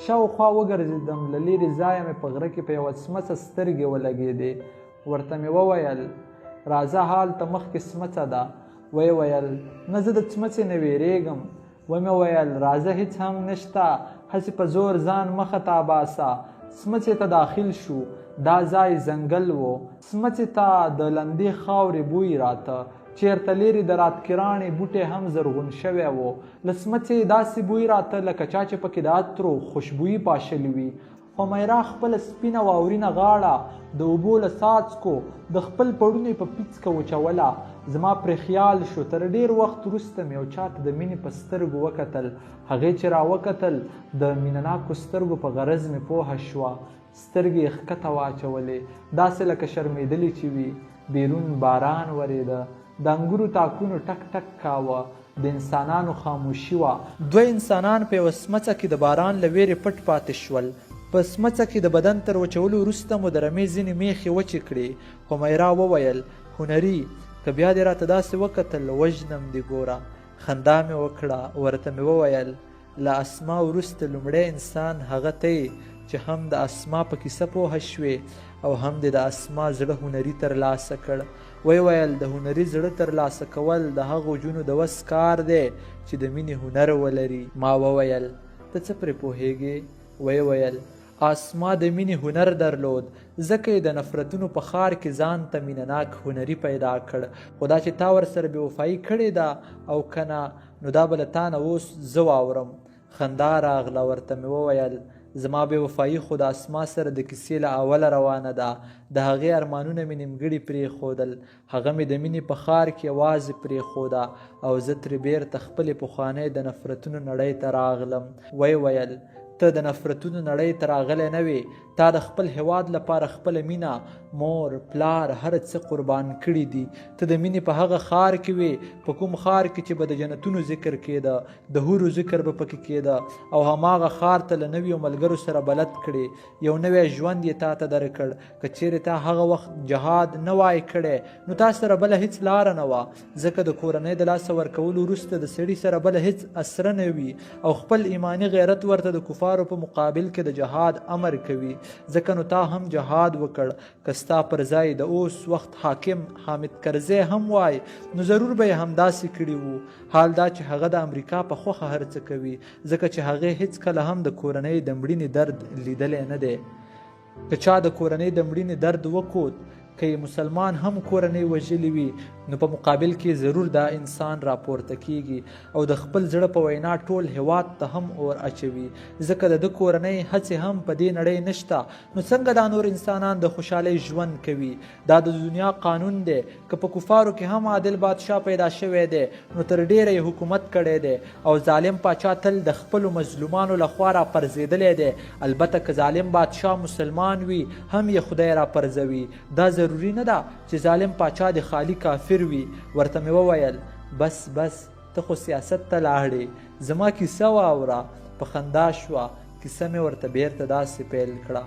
شاوخوا وګرځېدم. له لرې ځایه مې په غره کې په یوه څمڅه سترګې ولګېدې. ورته مې وویل راځه هالته مخکې څمڅه ده. ویې ویل نه زه د څمڅې نه ویرېږم. ومې ویل راځه هېڅ هم نشته هسې په زور ځان مخه ته باسه. څمڅې ته داخل شو. دا ځای ځنګل و. سمڅې ته د لندې خاورې بوی راته. چېرته لیرې د راتکرانې بوټی هم زرغون شوی و. له سمڅې داسې بوی راته لکه چا چې پکې د عطرو خوشبويي پاشلې وي. حمیرا خپله سپینه واورینه غاړه د اوبو له څاڅکو د خپل پړوني په پیڅکه وچوله. زما پرې خیال شو. تر ډېر وخت وروسته مې یو چا ته د مینې په سترګو وکتل. هغې چې راوکتل د مینهناکو سترګو په غرض مې پوهه شوه. سترګې یې ښکته واچولې، داسې لکه شرمېدلې چې وي. بیرون باران ورېده. د انګورو تاکونو ټک ټک کاوه. د انسانانو خاموشي وه. دوه انسانان په یوه سمڅه کې د باران له ویرې پټ پاتې شول. په سمڅه کې د بدن تر وچولو وروسته مو د رمې ځینې میخې وچې کړې. حمیرا وویل هنري که بیا دې راته داسې وکتل وژنم دې ګوره. خندا مې وکړه. ورته مې وویل له اسما وروسته لومړی انسان هغه ته چې هم د اسما په کیسه پوهه شوې او هم د اسما زړه هنري ترلاسه کړ. وی ویل د هنري زړه ترلاسه کول د هغو جونو د وس کار دی چې د مینې هنر ولري. ما وویل ته څه پرې پوهیږې؟ وی ویل اسما د مینې هنر درلود، ځکه یې د نفرتونو په ښار کې ځان ته مینهناک هنري پیدا کړ. خو دا چې تا ورسره بېوفایي کړې ده او که نه نو دا به له تا نه اوس زه واورم. خندا راغله. ورته مې وویل زما بېوفایي خو د اسما سره د کیسې له اوله روانه ده. د هغې ارمانونه مې نیمګړي پرېښودل. هغه مې د مینې په ښار کې یوازې پرېښوده او زه ترې بېرته خپلې پخوانۍ د نفرتونو نړۍ ته راغلم. وی ویل ته د نفرتونو نړۍ ته راغلی نه وې. تا د خپل هیواد لپاره خپله مینه، مور، پلار، هر څه قربان کړي دي. ته د مینې په هغه ښار کې وې په کوم ښار کې چې به د جنتونو ذکر کېده، د حورو ذکر به پکې کېده او هماغه ښار ته له نویو ملګرو سره بلد کړې. یو نوی ژوند یې تا ته درکړ. که چیرې تا هغه وخت جهاد نه وای کړی نو تا سره بله هیڅ لاره نه وه، ځکه د کورنۍ د لاسه ورکولو وروسته د سړي سره بله هیڅ اسره نه وي او خپل ایماني غیرت ورته د کفارو په مقابل کې د جهاد امر کوي. ځکه نو تا هم جهاد وکړ. که ستا پر ځای د اوس وخت حاکم حامد کرزی هم وای نو ضرور به یې همداسې کړي وو. حال دا چې هغه د امریکا په خوښه هر څه کوي، ځکه چې هغې هیڅکله هم د کورنۍ د مړینې درد لیدلی نه دی. که چا د کورنۍ د مړینې درد وکوت، که یې مسلمان هم کورنۍ وژلي وي نو په مقابل کې ضرور دا انسان راپورته کیږي او د خپل زړه په وینا ټول هیواد ته هم اور اچوي. ځکه د ده کورنۍ هڅې هم په دې نړۍ نشته نو څنګه دا نور انسانان د خوشحالۍ ژوند کوي؟ دا د دنیا قانون دی. که په کفارو کې هم عادل بادشاه پیدا شوی دی نو تر ډیره یې حکومت کړی دی او ظالم پاچا تل د خپلو مظلومانو لخوا راپرځېدلی دی. البته که ظالم بادشاه مسلمان وي هم یې خدای راپرځوي. دا ضروري نه ده چې ظالم پاچا د خالی کافر وي. ورته مې وویل بس ته خو سیاست ته لاړې، زما کیسه واوره. په خندا شوه. کیسه مې ورته بیرته داسې پیل کړه.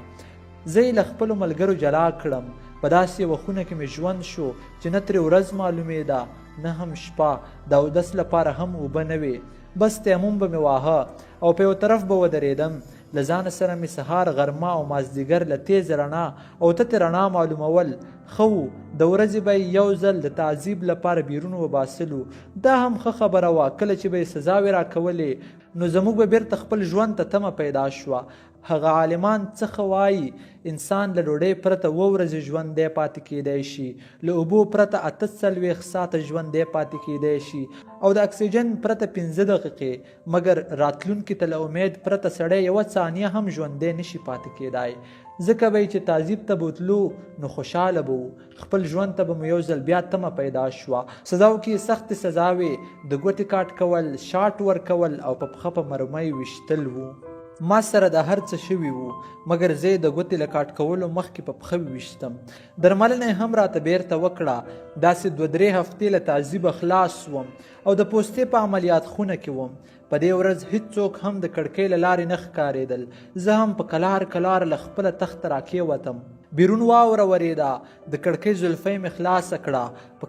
زه یې له خپلو ملګرو جلا کړم. په داسې یوه خونه کې مې ژوند شو چې نه ترې ورځ معلومېده نه هم شپه. د اودس لپاره هم اوبه نه وې. بس تیمم به مې واهه او په یو طرف به ودرېدم. له ځانه سره مې سهار، غرمه او مازدیګر له تیز رڼا او تتې رڼا معلومول. ښه و، د ورځې به یې یو ځل د تعذیب لپاره بیرون وباسلو. دا هم ښه خبره وه. کله چې به یې سزاوې راکولې نو زموږ به بیرته خپل ژوند ته تمه پیدا شوه. هغه عالمان څه وایي انسان له ډوډۍ پرته 2 ورځې ژوندی پاتې کیدی شي، له اوبو پرته 48 ساعته ژوندی پاتې کیدی شي او د اکسیجن پرته 15 دقیقې. مګر راتلونکي ته له امید پرته سړی 1 ثانیه هم ژوندی نشي پاتې کیدای. ځکه به چې تعذیب ته بوتلو نو خوشحاله به وو. خپل ژوند ته به مو یو ځل بیا تمه پیدا شوه. سزاو کې سختې سزاوې، د ګوتې کاټ کول، شاټ ورکول او په پښه په مرمۍ ویشتل وو. ما سره د هر څه شوي وو، مګر زه د ګوتې له کاټ کولو مخکې په پښه ویشتم. درملنه یې هم راته بیرته وکړه. داسې 2-3 هفتې له تعذیبه خلاص وم او د پوستې په عملیات خونه کې وم. په دې ورځ هیڅوک هم د کړکۍ له لارې نه ښکارېدل. زه هم په کلار له خپله تخته راکېوتم. بیرون واوره ورېده. د کړکۍ زلفۍ مې خلاصه کړه. په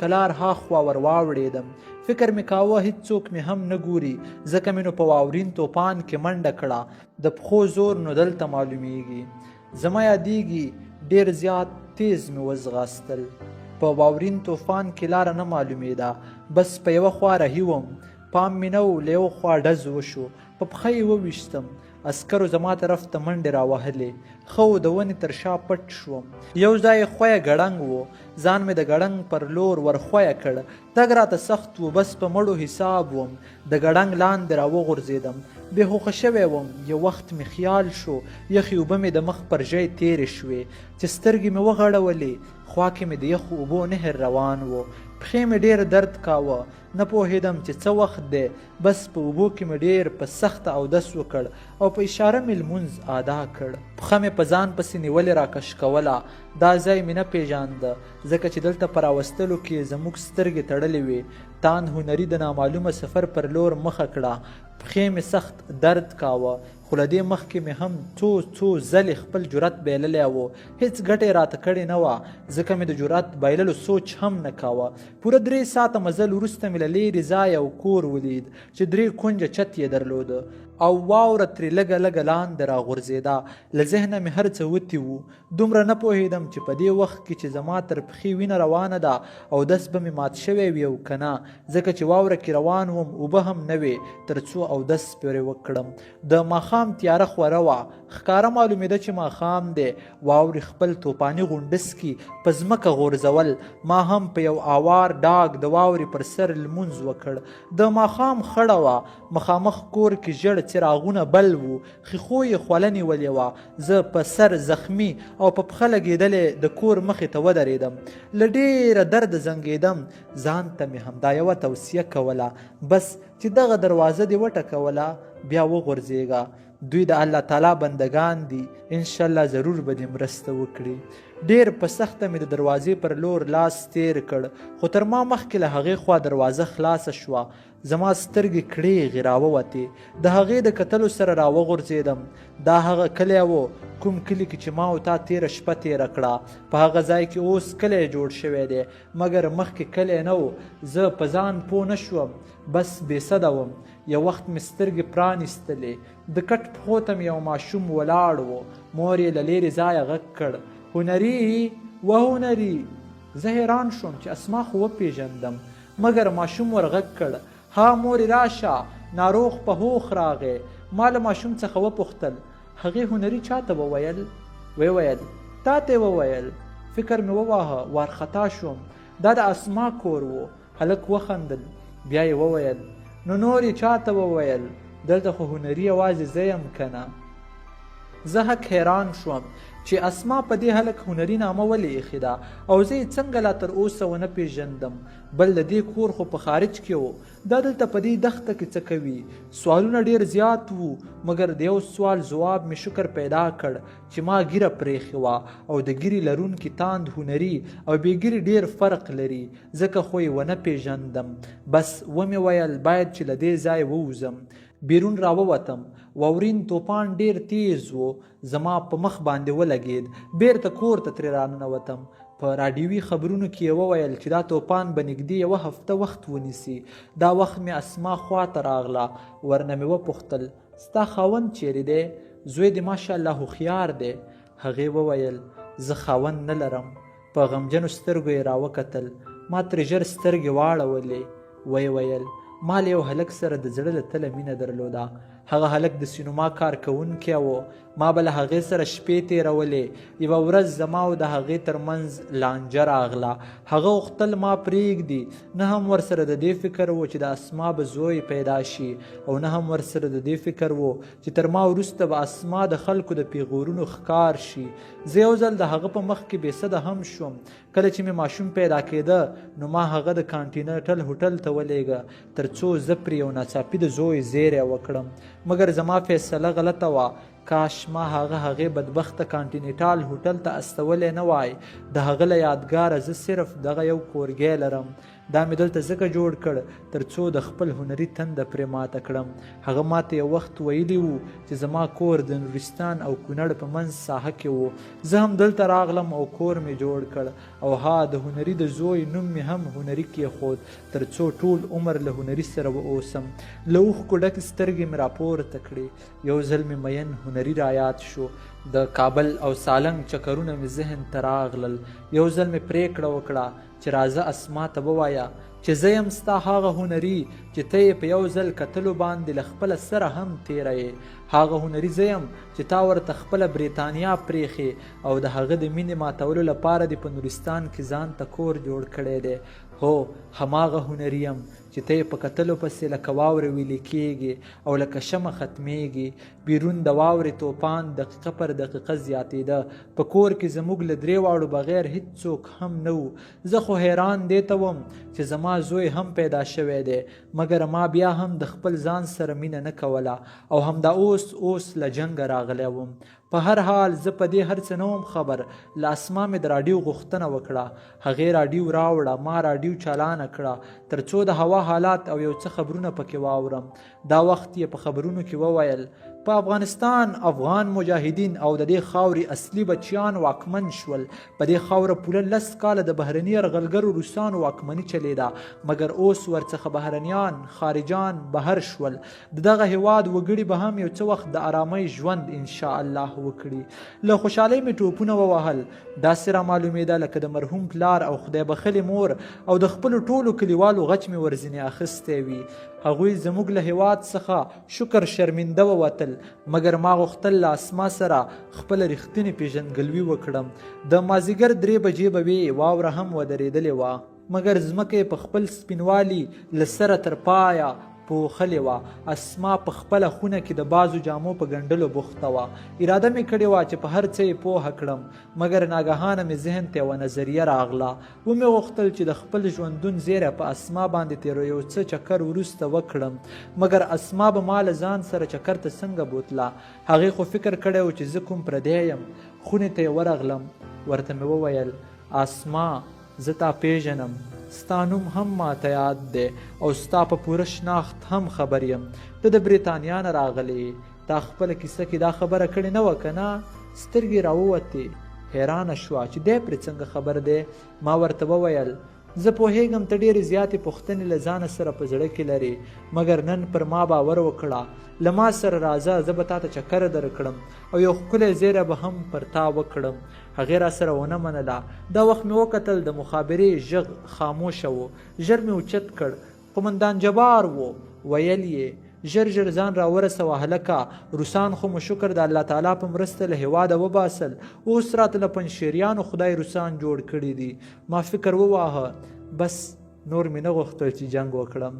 کلار هاخوا ور واوړېدم. فکر مې کاوه هیڅوک مې هم نه ګوري، ځکه مې نو په واورین توپان کې منډه کړه. د پښو زور نو دلته معلومیږي. زما یادیږي ډېر زیات تیز مې وځغاستل. په واورین توفان کې لاره نه معلومېده. بس په یوه خوا رهي وم. پام مې نه و، له یو خوا ډز وشو. په پښه یې وویشتم. عسکرو زما طرف ته منډې راوهلې. ښه د ونې تر شا پټ شوم. یو ځای خویه ګړنګ و. ځان مې د ګړنګ پر لور ورخویه کړ. تګ راته سخت و، بس په مړو حساب وم. د ګړنګ لاندې راوغورځېدم. بې هوښه شوی وم. یو وخت مې خیال شو یخې اوبه مې د مخ پر ژۍ تېرې شوې چې سترګې مې وغړولې. خوا کې مې د یخو اوبو نهر روان و. پښې مې ډېر درد کاوه. نه پوهېدم چې څه وخت دی. بس په اوبو کې مې ډېر په سخته اودس وکړ او په اشاره مې لمونځ ادا کړ. پښه مې په ځان پسې نیولې راکش کوله. دا ځای مې نه پېژانده ځکه چې دلته په راوستلو کې زموږ سترګې تړلې وې. تان هنري د نامعلومه سفر پر لور مخه کړه. پښې مې سخت درد کاوه، خو له دې مخکې مې هم څو ځلې خپل جرأت بایللی و. هېڅ ګټه یې راته کړې نه وه، ځکه مې د جرأت بایللو سوچ هم نه کاوه. پوره 3 ساعته مزل وروسته مې له لرې ځای یو کور ولید چې 3 کونجه چت یې درلوده او واوره ترې لږه لږه لاندې راغورځېده. له ذهنه مې هر څه وتي وو. دومره نه پوهېدم چې په دې وخت کې چې زما تر پښې وینه روانه ده او دس به مې مات شوی وي او که نه، ځکه چې واوره کې روان وم، اوبه هم نه وې تر څو اودس پرې وکړم. د ماښام تیاره خوره وه. ښکاره معلومېده چې ماښام دی. واورې خپل توپاني غونډسکي په ځمکه غورځول. ما هم په یو اوار ډاګ د واورې پر سر لمونځ وکړ. د ماښام خړه وه. مخامخ کور کې ژړ څراغونه بل وو. ښیښو یې خوله نیولې وه. زه په سر زخمي او په پښه لګېدلې د کور مخې ته ودرېدم. له ډېره درده زنګېدم. ځان ته مې همدا یوه توصیه کوله، بس چې دغه دروازه دې وټکوله بیا وغورځېږه. دوی د الله تعالی بندگان دي، انشاءالله ضرور به دې مرسته وکړي. ډېر په سخته مې د دروازې پر لور لاس تیر کړ، خو تر ما مخکې له هغې خوا دروازه خلاصه شوه. زما سترګې کړېغې راووتې. د هغې د کتلو سره راوغورځېدم. دا هغه کلی و کوم کلي کې چې ما او تا تېره شپه تېره کړه. په هغه ځای کې اوس کلی جوړ شوی دی، مګر مخکې کلی نه و. زه په ځان پوه نه شوم، بس بېسده وم. یو وخت مې سترګې پرانیستلې. د کټ پښو ته مې یو ماشوم ولاړ و. مور یې له لرې ځایه غږ کړ، هنري و هنري. زه حیران شوم چې اسما خو وپېژندم، مګر ماشوم ور غږ کړ، ها مورې راشه، ناروغ په هوښ راغی. ما له ماشوم څخه وپوښتل، هغې هنري چا ته وویل؟ ویل تا ته یې وویل. فکر مې وواهه، وارخطا شوم. دا د اسما کور و. هلک وخندل، بیا یې وویل، نو نور یې چا ته وویل؟ دلته خو هنري یوازې زه یم که نه؟ زه حق حیران شوم چې اسما په دې هلک هنري نامه ولې ایښې ده او زه یې څنګه لا تر اوسه ونه پېژندم. بل د دې کور خو په خارج کې و. دا دلته په دې دښته کې څه کوي؟ سوالونه ډېر زیات وو، مګر د یو سوال ځواب مې شکر پیدا کړ چې ما ږیره پرېښې وه او د ږیرې لرونکي تاند هنري او بې ږیرې ډېر فرق لري، ځکه خو یې ونه پېژندم. بس ومې ویل باید چې له دې ځای ووځم. بیرون راووتم. واورین توپان ډېر تیز و. زما په مخ باندې ولګېد. بیرته کور ته ترې راننوتم. په راډیوي خبرونو کې یې وویل چې دا توپان به نږدې 1 هفته وخت ونیسي. دا وخت مې اسما خوا ته راغله. ورنه مې وپوښتل، ستا خاوند چیرې دی؟ زوی دې ماشاءالله هوښیار دی. هغې وویل، زه خاوند نه لرم. په غمجنو سترګو یې راوکتل. ما ترې ژر سترګې واړولې. ویې ویل، ما له یو هلک سره د زړه له تله مینه درلوده. هغه هلک د سینما کارکوونکی و. ما به له هغې سره شپې تېرولې. یوه ورځ زما او د هغې ترمنځ لانجه راغله. هغه غوښتل ما پرېږدي. نه هم ورسره د دې فکر و چې د اسما به زوی پیدا شي، او نه هم ورسره د دې فکر و چې تر ما وروسته به اسما د خلکو د پیغورونو ښکار شي. زه یو ځل د هغه په مخ کې بېسده هم شوم. کله چې مې ماشوم پیدا کېده نو ما هغه د کانټینټل هوټل ته ولېږه تر څو زه پرې یو ناڅاپي د زوی زیری وکړم. مګر زما فیصله غلطه وه. کاش ما هغې بدبخته کانټینټال هوټل ته استولی نه وای. د هغه له یادګاره زه صرف دغه یو کورګی لرم. دا مې دلته ځکه جوړ کړ تر څو د خپل هنري تنده پرې ماته کړم. هغه ماته یو وخت ویلي وو چې زما کور د نورستان او کونړ په منځ ساحه کې و. زه هم دلته راغلم او کور مې جوړ کړ، او ها د هنري د زوی نوم مې هم هنري کېښود تر څو ټول عمر له هنري سره واوسم. له اوښکو ډکې سترګې مې راپورته کړې. یو ځل مې مین هنري رایاد شو. د کابل او سالنګ چکرونه مې ذهن ته راغلل. یو ځل مې پرېکړه وکړه چې راځه اسما ته ووایه چې زه یم ستا هغه هنري چې ته یې په یو ځل کتلو باندې له خپله سره هم تیره یې. هغه هنري زه یم چې تا ورته خپله بریتانیا پرېښې او د هغه د مینې ماتولو لپاره دې په نورستان کې ځان ته کور جوړ کړی دی. هو هماغه هنري یم چې ته یې په کتلو پسې لکه واورې ویلې کېږي او لکه شمع ختمیږي. بیرون د واورې توپان دقیقه پر دقیقه زیاتېده. په کور کې زموږ له درې واړو بغیر هیڅوک هم نه و. زه خو حیران دې ته وم چې زما زوی هم پیدا شوی دی، مګر ما بیا هم د خپل ځان سره مینه نه کوله او همدا اوس له جنګه راغلی وم. په هر حال زه په دې هر څه نه وم خبر. له اسما مې د راډیو غوښتنه وکړه. هغې راډیو راوړه. ما راډیو چالانه کړه تر څو د هوا حالات او یو څه خبرونه پکې واورم. دا وخت یې په خبرونو کې وویل په افغانستان افغان مجاهدین او د دې خاورې اصلي بچیان واکمن شول. په دې خاوره پوره 10 کاله د بهرني یرغلګرو روسانو واکمني چلیده، مګر اوس ورڅخه بهرنیان خارجان بهر شول. د دغه هیواد وګړي به هم یو څه وخت د آرامۍ ژوند انشاء الله وکړي. له خوشحالۍ مې ټوپونه ووهل. داسې را معلومېده لکه د مرحوم پلار او خدای بخلې مور او د خپلو ټولو کلیوالو غچ مې ورځنې اخیستی وي. هغوی زموږ له هیواد څخه شکر شرمنده ووتل، مګر ما غوښتل له اسما سره خپله رښتینې پیژندګلوي وکړم. د مازدیګر 3 بجې به وې. واوره هم ودرېدلې وه، مګر ځمکه یې په خپل سپینوالي له سره تر پایه پوښلې وه. اسما په خپله خونه کې د بازو جامو په ګنډلو بوخته وه. اراده مې کړې وه چې په هر څه یې پوهه کړم، مګر ناګهانه مې ذهن ته یوه نظریه راغله. ومې غوښتل چې د خپل ژوندون زیری په اسما باندې تېرو یو څه چکر وروسته وکړم، مګر اسما به ما له ځان سره چکر ته څنګه بوتله. هغې خو فکر کړی و چې زه کوم پردی یم. خونې ته یې ورغلم. ورته مې وویل اسما زه تا پیژنم، ستا نوم هم ماته یاد دی او ستا په پوره شناخت هم خبر یم. ته د بریتانیا نه راغلی. تا خپله کیسه کې دا خبره کړې نه وه که نه؟ سترګې راووتې. حیرانه شوه چې دی پرې څنګه خبر دی. ما ورته وویل زه پوهیږم ته ډېرې زیاتې پوښتنې له ځانه سره په زړه کې لرې، مګر نن پر ما باور وکړه. له ما سره راځه، زه به تا ته چکر درکړم او یو ښکلی زیری به هم پر تا وکړم. هغې را سره ونه منله. دا وخت مې وکتل د مخابرې غږ خاموشه و. ژر مې اوچت کړ. قومندان جبار و. ویل یې ژر ځان را ورسوه هلکه. روسان خو مو شکر د الله تعالی په مرسته له هیواده وباسل. اوس راته له پنجشیریانو خدای روسان جوړ کړي دي. ما فکر وواهه بس نور مې نه غوښتل چې جنګ وکړم.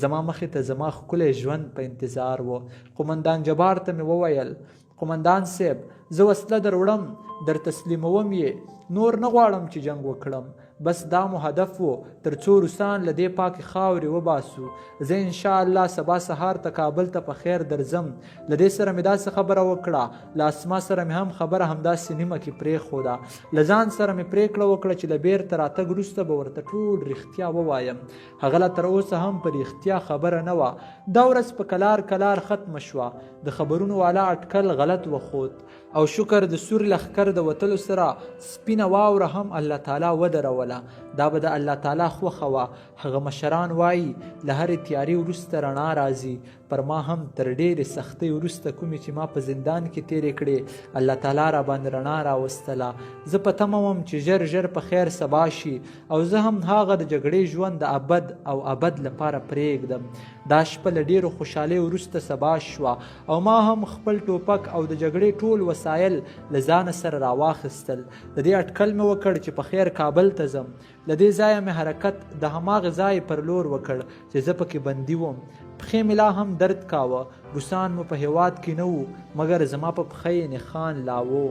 زما مخې ته زما ښکلی ژوند په انتظار و. قومندان جبار ته مې وویل قومندان صاحب زه وسله دروړم، در تسلیموم یې. نور نه غواړم چې جنګ وکړم. بس دا مو هدف و تر څو روسان له دې پاکې خاورې وباسو. زه انشاءالله سبا سهار ته کابل ته په خیر درځم. له دې سره مې داسې خبره وکړه. له اسما سره مې هم خبره همداسې نیمه کې پرېښوده. له ځان سره مې پرېکړه وکړه چې له بېرته راتګ وروسته به ورته ټول رښتیا ووایم. هغه لا تر اوسه هم په رښتیا خبره نه وه. دا ورځ په کلار ختمه شوه. د خبرونو والا اټکل غلط وخوت او شکر د سور لښکر د وتلو سره سپینه واوره هم الله تعالی ودروله. دا به د الله تعالی خوښه وه. هغه مشران وایي له هرې تیارې وروسته رڼا راځي. پر ما هم تر ډېرې سختۍ وروسته کومې چې ما په زندان کې تېرې کړې الله تعالی را باندې رڼا راوستله. زه په تمه وم چې ژر په خیر سبا شي او زه هم هغه د جګړې ژوند د ابد لپاره پرېږدم. دا شپه له ډېرو خوشحالۍ وروسته سبا شوه او ما هم خپل ټوپک او د جګړې ټول وسایل له ځانه سره راواخیستل. د دې اټکل مې وکړ چې په خیر کابل ته ځم. له دې ځایه مې حرکت د هماغه ځای پر لور وکړ چې زه پکې بندي وم. پښې مې لا هم درد کاوه. روسان مو په هیواد کې نه وو، مګر زما په پښه یې نښان لا و.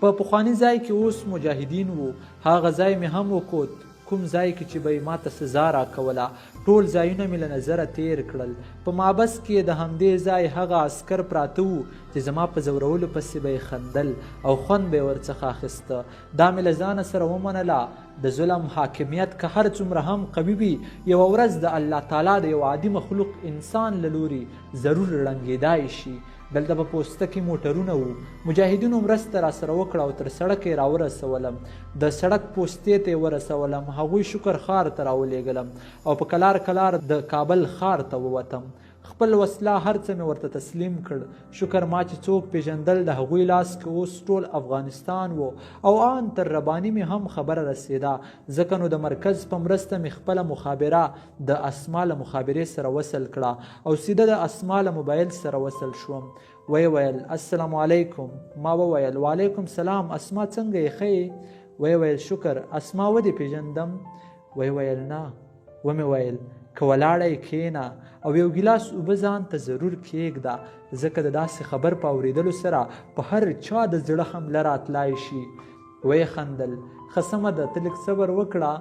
په پخواني ځای کې اوس مجاهدین وو. هغه ځای مې هم وکوت، کوم ځای کې چې به یې ماته سزا راکوله. ټول ځایونه مې له نظره تیر کړل. په مابس کې د همدې ځای هغه عسکر پراته وو چې زما په زورولو پسې به یې خندل او خوند به یې ورڅخه اخیسته. دا مې له ځانه سره ومنله د ظلم حاکمیت که هر څومره هم قوي وي، یوه ورځ د الله تعالی د یو عادي مخلوق انسان له لوري ضرور ړنګېدای شي. دلته په پوسته کې موټرونه وو. مجاهدینو مرسته را سره وکړه او تر سړک یې راورسولم. د سړک پوستې ته یې ورسولم. هغوی شکر ښار ته راولېږلم او په کلار د کابل ښار ته ووتم. خپل وسله هر څه مې ورته تسلیم کړ. شکر ما چې څوک پیژندل د هغوی لاس کې اوس ټول افغانستان و او آن تر رباني مې هم خبره رسېده. ځکه نو د مرکز په مرسته مې خپله مخابره د اسما له مخابرې سره وصل کړه او سیده د اسما له موبایل سره وصل شوم. ویل السلام علیکم. ما وویل وعلیکم سلام. اسما څنګه یې ښه؟ ویل شکر. اسما ودې پیژندم؟ ویل نه. ومې ویل که ولاړی کښېنه او یو ګیلاس اوبه ځان ته ضرور کښېږده، ځکه د داسې خبر په اورېدلو سره په هر چا د زړه حمله راتلای شي. ویې خندل. ښه سمه ده، ته لږ صبر وکړه.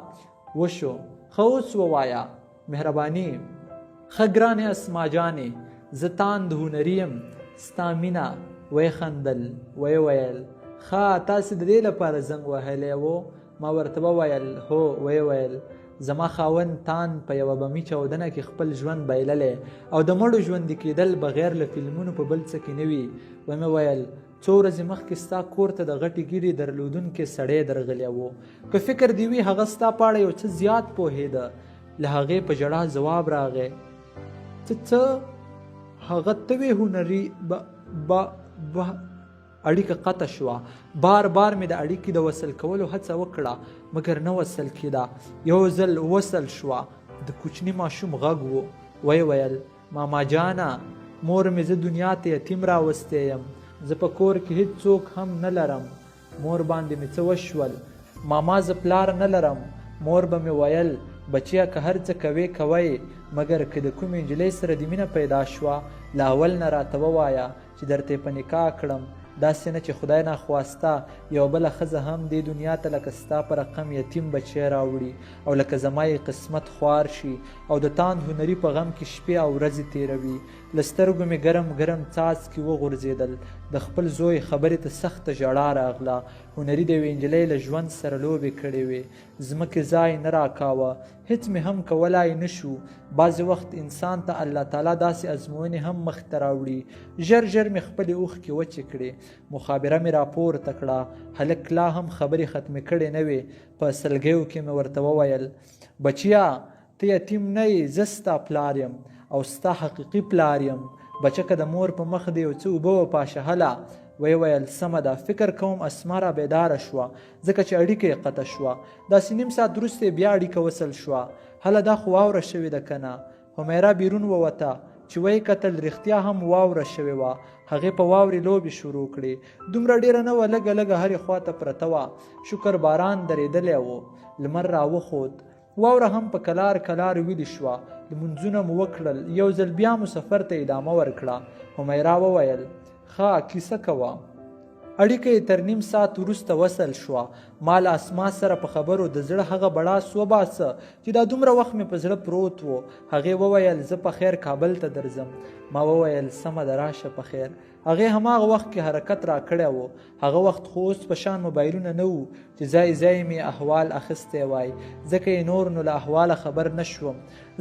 وشو. ښه اوس ووایه مهرباني. ښه ګرانې اسما جانې، زه تاند هنري یم، ستا مینه. ویې خندل. ویل ښه تاسې د دې لپاره زنګ وهلی و؟ ما ورته وویل هو. ویل زما خاوند تان په یوه بمي چاودنه کې خپل ژوند بایللی او د مړو ژوندي کېدل بغیر له فلمونو په بل څه کې نه وي. ومې ویل څو ورځې مخکې ستا کور ته د غټې ګیرې درلودونکی سړی درغلی و، که فکر دې وي هغه ستا په اړه یو څه زیات پوهېده. له هغې په ژړا ځواب راغی څه هغه ته وې هنري اړیکه قطع شوه. بار بار مې د اړیکې د وصل کولو هڅه وکړه مګر نه وصل کېده. یو ځل وصل شوه. د کوچني ماشوم غږ و. ویل ماما جانه، مور مې زه دنیا ته یتیم راوستی یم، زه په کور کې هیڅ څوک هم نه لرم. مور باندې مې څه وشول؟ ماما زه پلار نه لرم. مور به مې ویل بچیا که هر څه کوې کوئ، مګر که د کومې نجلۍ سره د مینه پیدا شوه له اول نه راته ووایه چې درته یې په نکاح کړم. داسې نه چې خدای ناخواسته یو بله ښځه هم دې دنیا ته لکه ستا په رقم یتیم بچی راوړي او لکه زما یې قسمت خوار شي او د تاند هنري په غم کې شپې او ورځې تېروي. له سترګو مې ګرم ګرم څاڅکي وغورځېدل. د خپل زوی خبرې ته سخته ژړا راغله. هنري د یوې نجلۍ له ژوند سره لوبې کړې وې. ځمکې ځای نه راکاوه، هیڅ مې هم کولای نه شو. بعضې وخت انسان ته الله تعالی داسې ازموینې هم مخته راوړي. ژر ژر مې خپلې اوښکې وچې کړې. مخابره مې راپورته کړه. هلک لا هم خبرې ختمې کړې نه وې. په سلګیو کې مې ورته وویل بچیا ته یتیم نه یې، زه ستا پلار یم او ستا حقیقي پلار یم. بچکه د مور په مخ دې یو څه اوبه وپاشهله. ویل سمه ده، فکر کوم اسما را بیداره شوه ځکه چې اړیکه یې قطع شوه. داسې نیم ساعت وروسته بیا اړیکه وصل شوه. هله دا خو واوره شوې ده که نه؟ همیرا بیرون ووته چې ویې کتل رښتیا هم واوره شوې وه. هغې په واورې لوبې شروع کړې. دومره ډېره نه وه، لږه لږه هرې خوا ته پرته وه. شکر باران درېدلی و. لمر راوخوت. واوره هم په کلار کلار ویلې شوه. لمونځونه مو وکړل. یو ځل بیا مو سفر ته ادامه ورکړه. همیرا وویل ښه کیسه کوه. اړیکه یې تر نیم ساعت وروسته وصل شوه. ما له اسما سره په خبرو د زړه هغه بړاس وباسه چې دا دومره وخت مې په زړه پروت و. هغې وویل زه په خیر کابل ته درځم. ما وویل سمه ده راشه په خیر. هغې هماغه وخت کې حرکت را کړی و. هغه وخت خو اوس په شان موبایلونه نه وو چې ځای ځای مې احوال اخیستی وای، ځکه یې نور نو له احواله خبر نه شوم.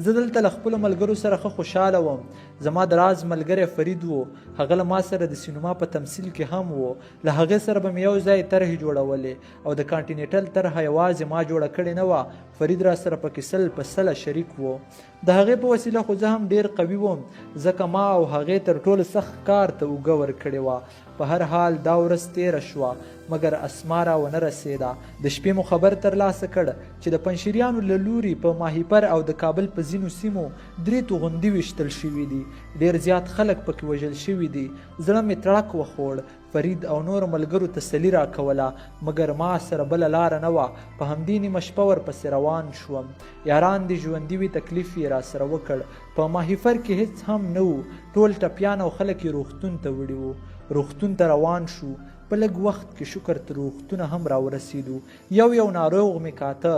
زه دلته له خپلو ملګرو سره ښه خوشحاله وم. زما د راز ملګری فرید و. هغه له ما سره د سینما په تمثیل کې هم و. له هغې سره به مې یو ځای طرحې جوړولې او د کانټینیټل طرحه یوازې ما جوړه کړې نه وه، فرید را سره پکې 100% شریک و. د هغې په وسیله خو زه هم ډېر قوي وم، ځکه ما او هغې تر ټولو سخت کار ته اوږه ورکړې وه. په هر حال دا ورځ تېره شوه مګر اسما را ونه رسېده. د شپې مو خبر ترلاسه کړ چې د پنشیریانو له لوري په ماهیپر او د کابل په ځینو سیمو 3 توغندي ویشتل شوي دي. ډېر زیات خلک پکې وژل شوي دي. زړه مې تړک وخوړ. فرید او نور ملګرو تسلي راکوله مګر ما سره بله لاره نه وه. په همدې نیمه شپه ورپسې روان شوم. یاران دې ژوندي وي تکلیف یې راسره وکړ. په ماهیپر کې هیڅ هم نه و. ټول ټپیان او خلک یې روغتون ته وړي وو. روغتون ته روان شو. په لږ وخت کې شکر تر روغتونه هم راورسېدو. یو ناروغ مې کاته.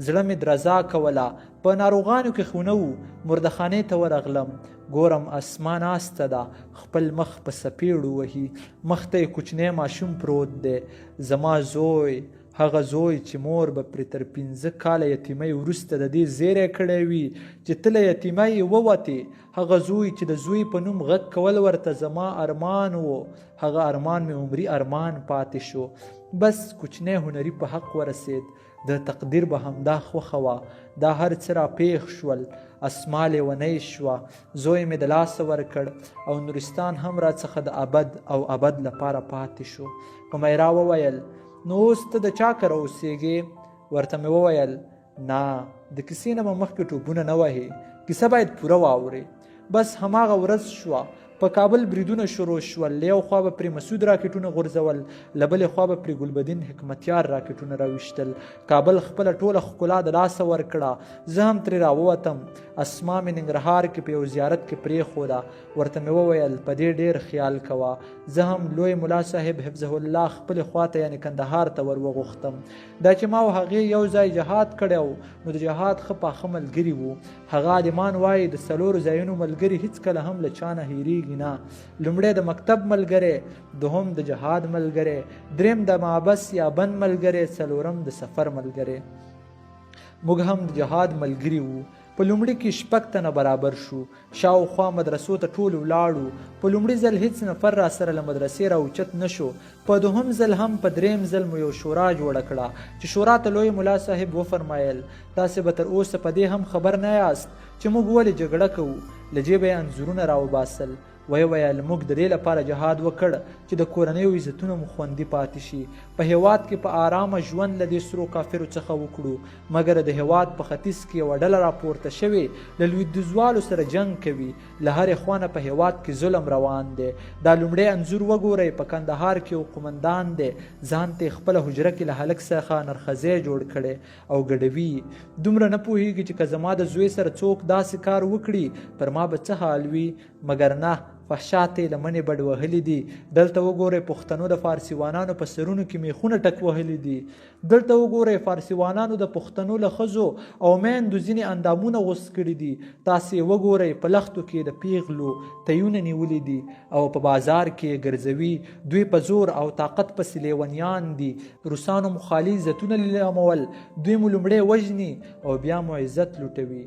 زړه مې درزا کوله. په ناروغانو کې خو نه و. مردخانې ته ورغلم. ګورم اسما ناسته ده، خپل مخ په سپېړو وهي. مخ ته یې کوچنی ماشوم پروت دی. زما زوی هغه زوی چې مور به پرې تر 15 کاله یتیمۍ وروسته د دې زیری کړی وي چې ته له یتیمۍ ووتې، هغه زوی چې د زوی په نوم غږ کول ورته زما ارمان و، هغه ارمان مې عمري ارمان پاتې شو. بس کوچنی هنري په حق ورسید، د تقدیر به همدا خوښه وه، دا هر څه را پیښ شول، اسما لیونۍ شوه، زوی مې د لاسه ورکړ او نورستان هم را څخه د ابد او ابد لپاره پاتې شو. حمیرا وویل نو اوس ته د چا کره اوسېږې؟ ورته مې وویل نه، د کیسې نه به مخکې ټوپونه نه وهې، کیسه باید پوره واورې. بس هماغه ورځ شوه، په کابل بریدونه شروع شول، له یو خوا به پرې مسعود راکټونه غورځول، له بلې خوا به پرې ګلبدین حکمتیار راکټونه راویشتل. کابل خپله ټوله ښکلا د لاسه ورکړه، زه هم ترې راووتم. اسما مې ننګرهار کې په یو زیارت کې پرېښوده، ورته مې وویل په دې ډېر خیال کوه. زه هم لوی ملا صاحب حفظه الله خپلې خواته یعنې کندهار ته ور وغوښتم. دا چې ما او هغې یو ځای جهاد کړی نو د جهاد ښه پاخه ملګري وو. هغه عالمان وایي د 4 ځایونو ملګري هېڅکله هم له چا نه هېرېږي نه. لومړی د مکتب ملګری، دوهم د جهاد ملګری، دریم د محبس یا بند ملګری، څلورم د سفر ملګری. موږ هم د جهاد ملګري وو. په لومړي کې 6 تنه برابر شو، شاوخوا مدرسو ته ټول ولاړو. په لومړي ځل هیڅ نفر را سره له مدرسې راوچت نشو. په دوهم ځل هم په دریم ځل مو یو شورا جوړه کړه چې شورا ته لوی ملا صاحب وفرمایل تاسې به تر اوسه په دې هم خبر نه یاست چې موږ ولې جګړه کوو. له جیبه یې انځورونه راوباسل، ویې ویل موږ د دې لپاره جهاد وکړ چې د کورنیو عزتونه مو خوندي پاتې شي، په هیواد کې په آرامه ژوند له دې سرو کافرو څخه وکړو. مګر د هیواد په ختیځ کې یوه ډله راپورته شوې له لویدیځوالو سره جنګ کوي، له هرې خوا نه په هیواد کې ظلم روان دی. دا لومړی انځور وګورئ، په کندهار کې یو قومندان دی، ځان ته خپله حجره کې له هلک څخه نرخزی جوړ کړی او ګډوي. دومره نه پوهېږي چې که زما د زوی سره څوک داسې کار وکړي پر ما به څه حال وي. مګر نه، فحشات یې لمنې بډ وهلي دي. دلته وګورئ پښتنو د فارسیوانانو په سرونو کې میخونه ټک وهلي دي. دلته وګورئ فارسیوانانو د پښتنو له ښځو او میندو ځینې اندامونه غوڅ کړي دي. تاسې وګورئ په لښتو کې د پیغلو تیونه نیولي دي او په بازار کې ګرځوي. دوی په زور او طاقت پسې لیونیان دي. روسانو مو خالي عزتونه لیلامول، دوی مو لومړی وژني او بیا مو عزت لوټوي.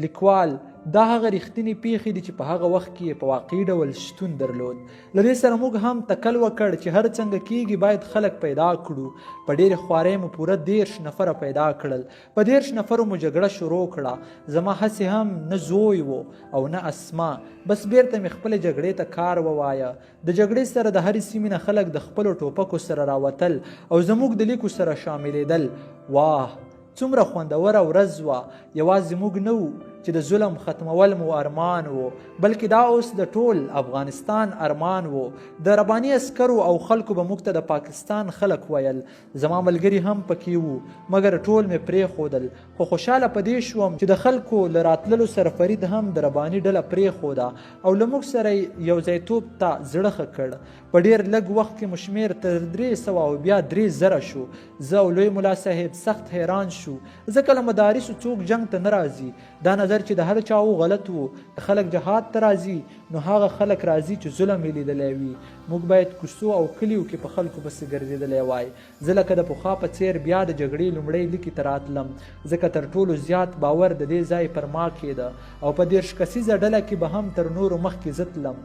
لیکوال دا هغه رښتینې پیښې دي چې په هغه وخت کې په واقعي ډول شتون درلود. له دې سره موږ هم تکل وکړ چې هر څنګه کېږي باید خلک پیدا کړو. په ډېرې خوارۍ مو پوره 13 نفره پیدا کړل. په 13 نفرو مو جګړه شروع کړه. زما هسې هم نه زوی و او نه اسما، بس بیرته مې خپلې جګړې ته کار ووایه. د جګړې سره د هرې سیمې نه خلک د خپلو ټوپکو سره راوتل او زموږ د لیکو سره شاملېدل. واه څومره خوندوره ورځ وه. یوازې موږ نه وو چې د ظلم ختمول مو ارمان وو، بلکې دا اوس د ټول افغانستان ارمان وو. د رباني عسکرو او خلکو به موږ ته د پاکستان خلک ویل. زما ملګري هم پکې وو، مګر ټول مې پرېښودل. خو خوشحاله په دې شوم چې د خلکو له راتللو سره فرید هم د رباني ډله پرېښوده او له موږ سره یو ځایتوب ته زړه ښه کړ. په ډېر لږ وخت کې مو شمېر تر 300 او بیا 3,000 شو. زه او لوی ملا صاحب سخت حیران شو، ځکه له مدارسو څوک جنگ ته نه راځي. دا نظر چې د هر چا غلط وو. خلک جهاد ته راځي نو هغه خلک راځي چې ظلم یې لیدلی وي. موږ باید کوڅو او کلیو کې په خلکو پسې ګرځېدلی وای. زه لکه د پخوا په څېر بیا د جګړې لومړۍ لیکې ته راتلم، ځکه تر ټولو زیات باور د دې ځای پر ما کېده او په 13 کسیزه ډله کې به هم تر نورو مخکې زه تلم.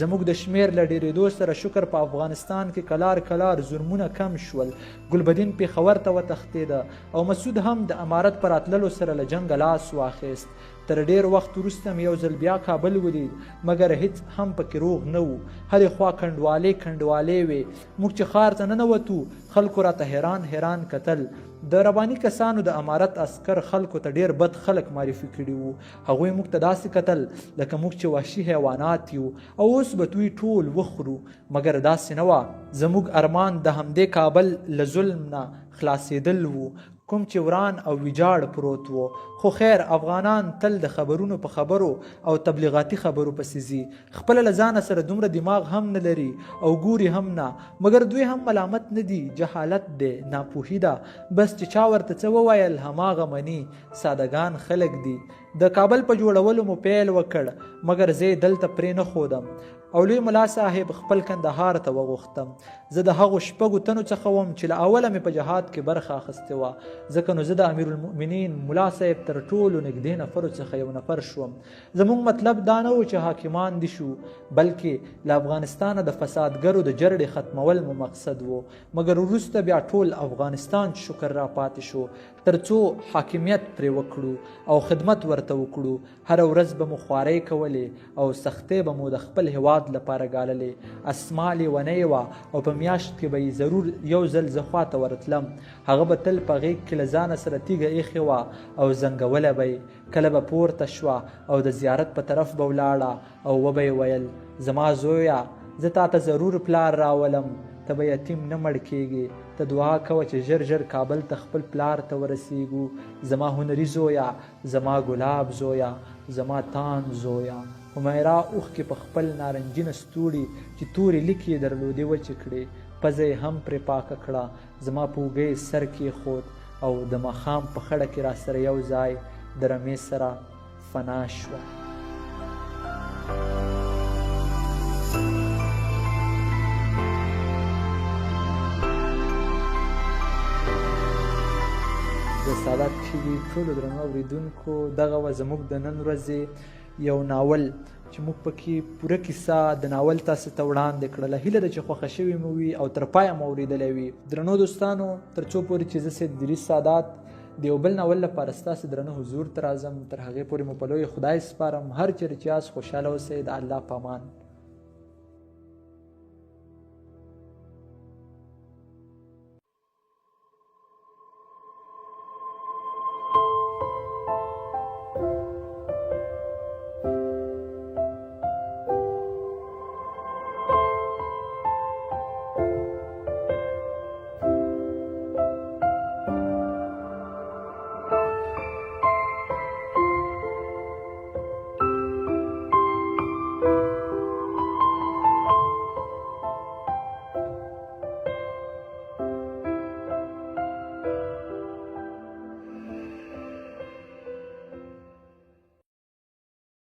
زموږ د شمېر له ډېرېدو سره شکر په افغانستان کې کلار کلار ظلمونه کم شول. ګلبدین پېښور ته وتښتېده او مسعود هم د امارت په راتللو سره له جنګه لاس واخیست. تر ډېر وخت وروسته مې یو ځل بیا کابل ولید، مګر هیڅ هم پکې روغ نه وو. هرې خوا کنډوالې وې. موږ چې ښار ته ننوتو خلکو راته حیران حیران کتل. د رباني کسانو د امارت عسکر خلکو ته ډېر بد خلک معرفي کړي وو. هغوی موږ ته داسې کتل لکه موږ چې وحشي حیوانات یو او اوس به دوی ټول وخورو. مګر داسې نه وه. زموږ ارمان د همدې کابل له ظلم نه خلاصېدل وو، کوم چې وران او ویجاړ پروت وو. خو خیر، افغانان تل د خبرونو په خبرو او تبلیغاتي خبرو پسې ځي. خپله له ځانه سره دومره دماغ هم نه لري او ګوري هم نه. مګر دوی هم ملامت نه دي، جهالت دی، ناپوهي ده. بس چې چا ورته څه وویل هماغه مني. سادهګان خلک دي. د کابل په جوړولو مو پیل وکړ، مګر زه یې دلته پرې نه ښودم. او لوی ملا صاحب خپل کندهار ته وغوښتم. زه د هغو 6 تنو څخه وم چې له اوله مې په جهاد کې برخه اخیستې وه، ځکه نو زه د امیرالمؤمنین ملا صاحب تر ټولو نږدې نفرو څخه یو نفر شوم. زموږ مطلب دا نه و چې حاکمان دي شو، بلکې له افغانستانه د فسادګرو د جرړې ختمول مو مقصد و. مګر وروسته بیا ټول افغانستان شکر را پاتې شو، تر څو حاکمیت پرې وکړو او خدمت ورته وکړو. هره ورځ به مو خوارۍ کولې او سختۍ به مو د خپل هیواد لپاره ګاللې. اسما لیونۍ وه او په میاشت کې به یې ضرور یو ځل زه خواته ورتلم. هغه به تل په غېږ کې له ځانه سره تیږه ایښې وه او زنګوله به یې. کله به پورته شوه او د زیارت په طرف به ولاړه او وبه یې ویل: زما زویه، زه تا ته ضرور پلار راولم، ته به یتیم نه مړ کېږې. ته دعا کوه چې ژر ژر کابل ته خپل پلار ته ورسیږو. زما هنري زویه، زما ګلاب زویه، زما تان زویه. همیرا اوښکې په خپل نارنجین ستوري چې تورې لیکې یې درلودې وچې کړې. پزه یې هم پرې پاکه کړه. زما په اوږه یې سر کېښود او د ماښام په خړه کې راسره یو ځای د رمې سره فنا شوه. د سادات ټي وي ټولو درنو اورېدونکو، دغه وه زموږ د نن ورځې یو ناول چې موږ پکې پوره کیسه د ناول تاسو ته وړاندې کړله. هیله ده چې خوښه شوې مو وي او تر پایه مو اورېدلی وي. درنو دوستانو، تر څو پورې چې زه سید دریس سادات د یو بل ناول لپاره ستاسو درنه حضور ته راځم، تر هغې پورې مو په لوی خدای سپارم. هر چېرې چې یاست خوشحاله اوسئ. د الله په امان.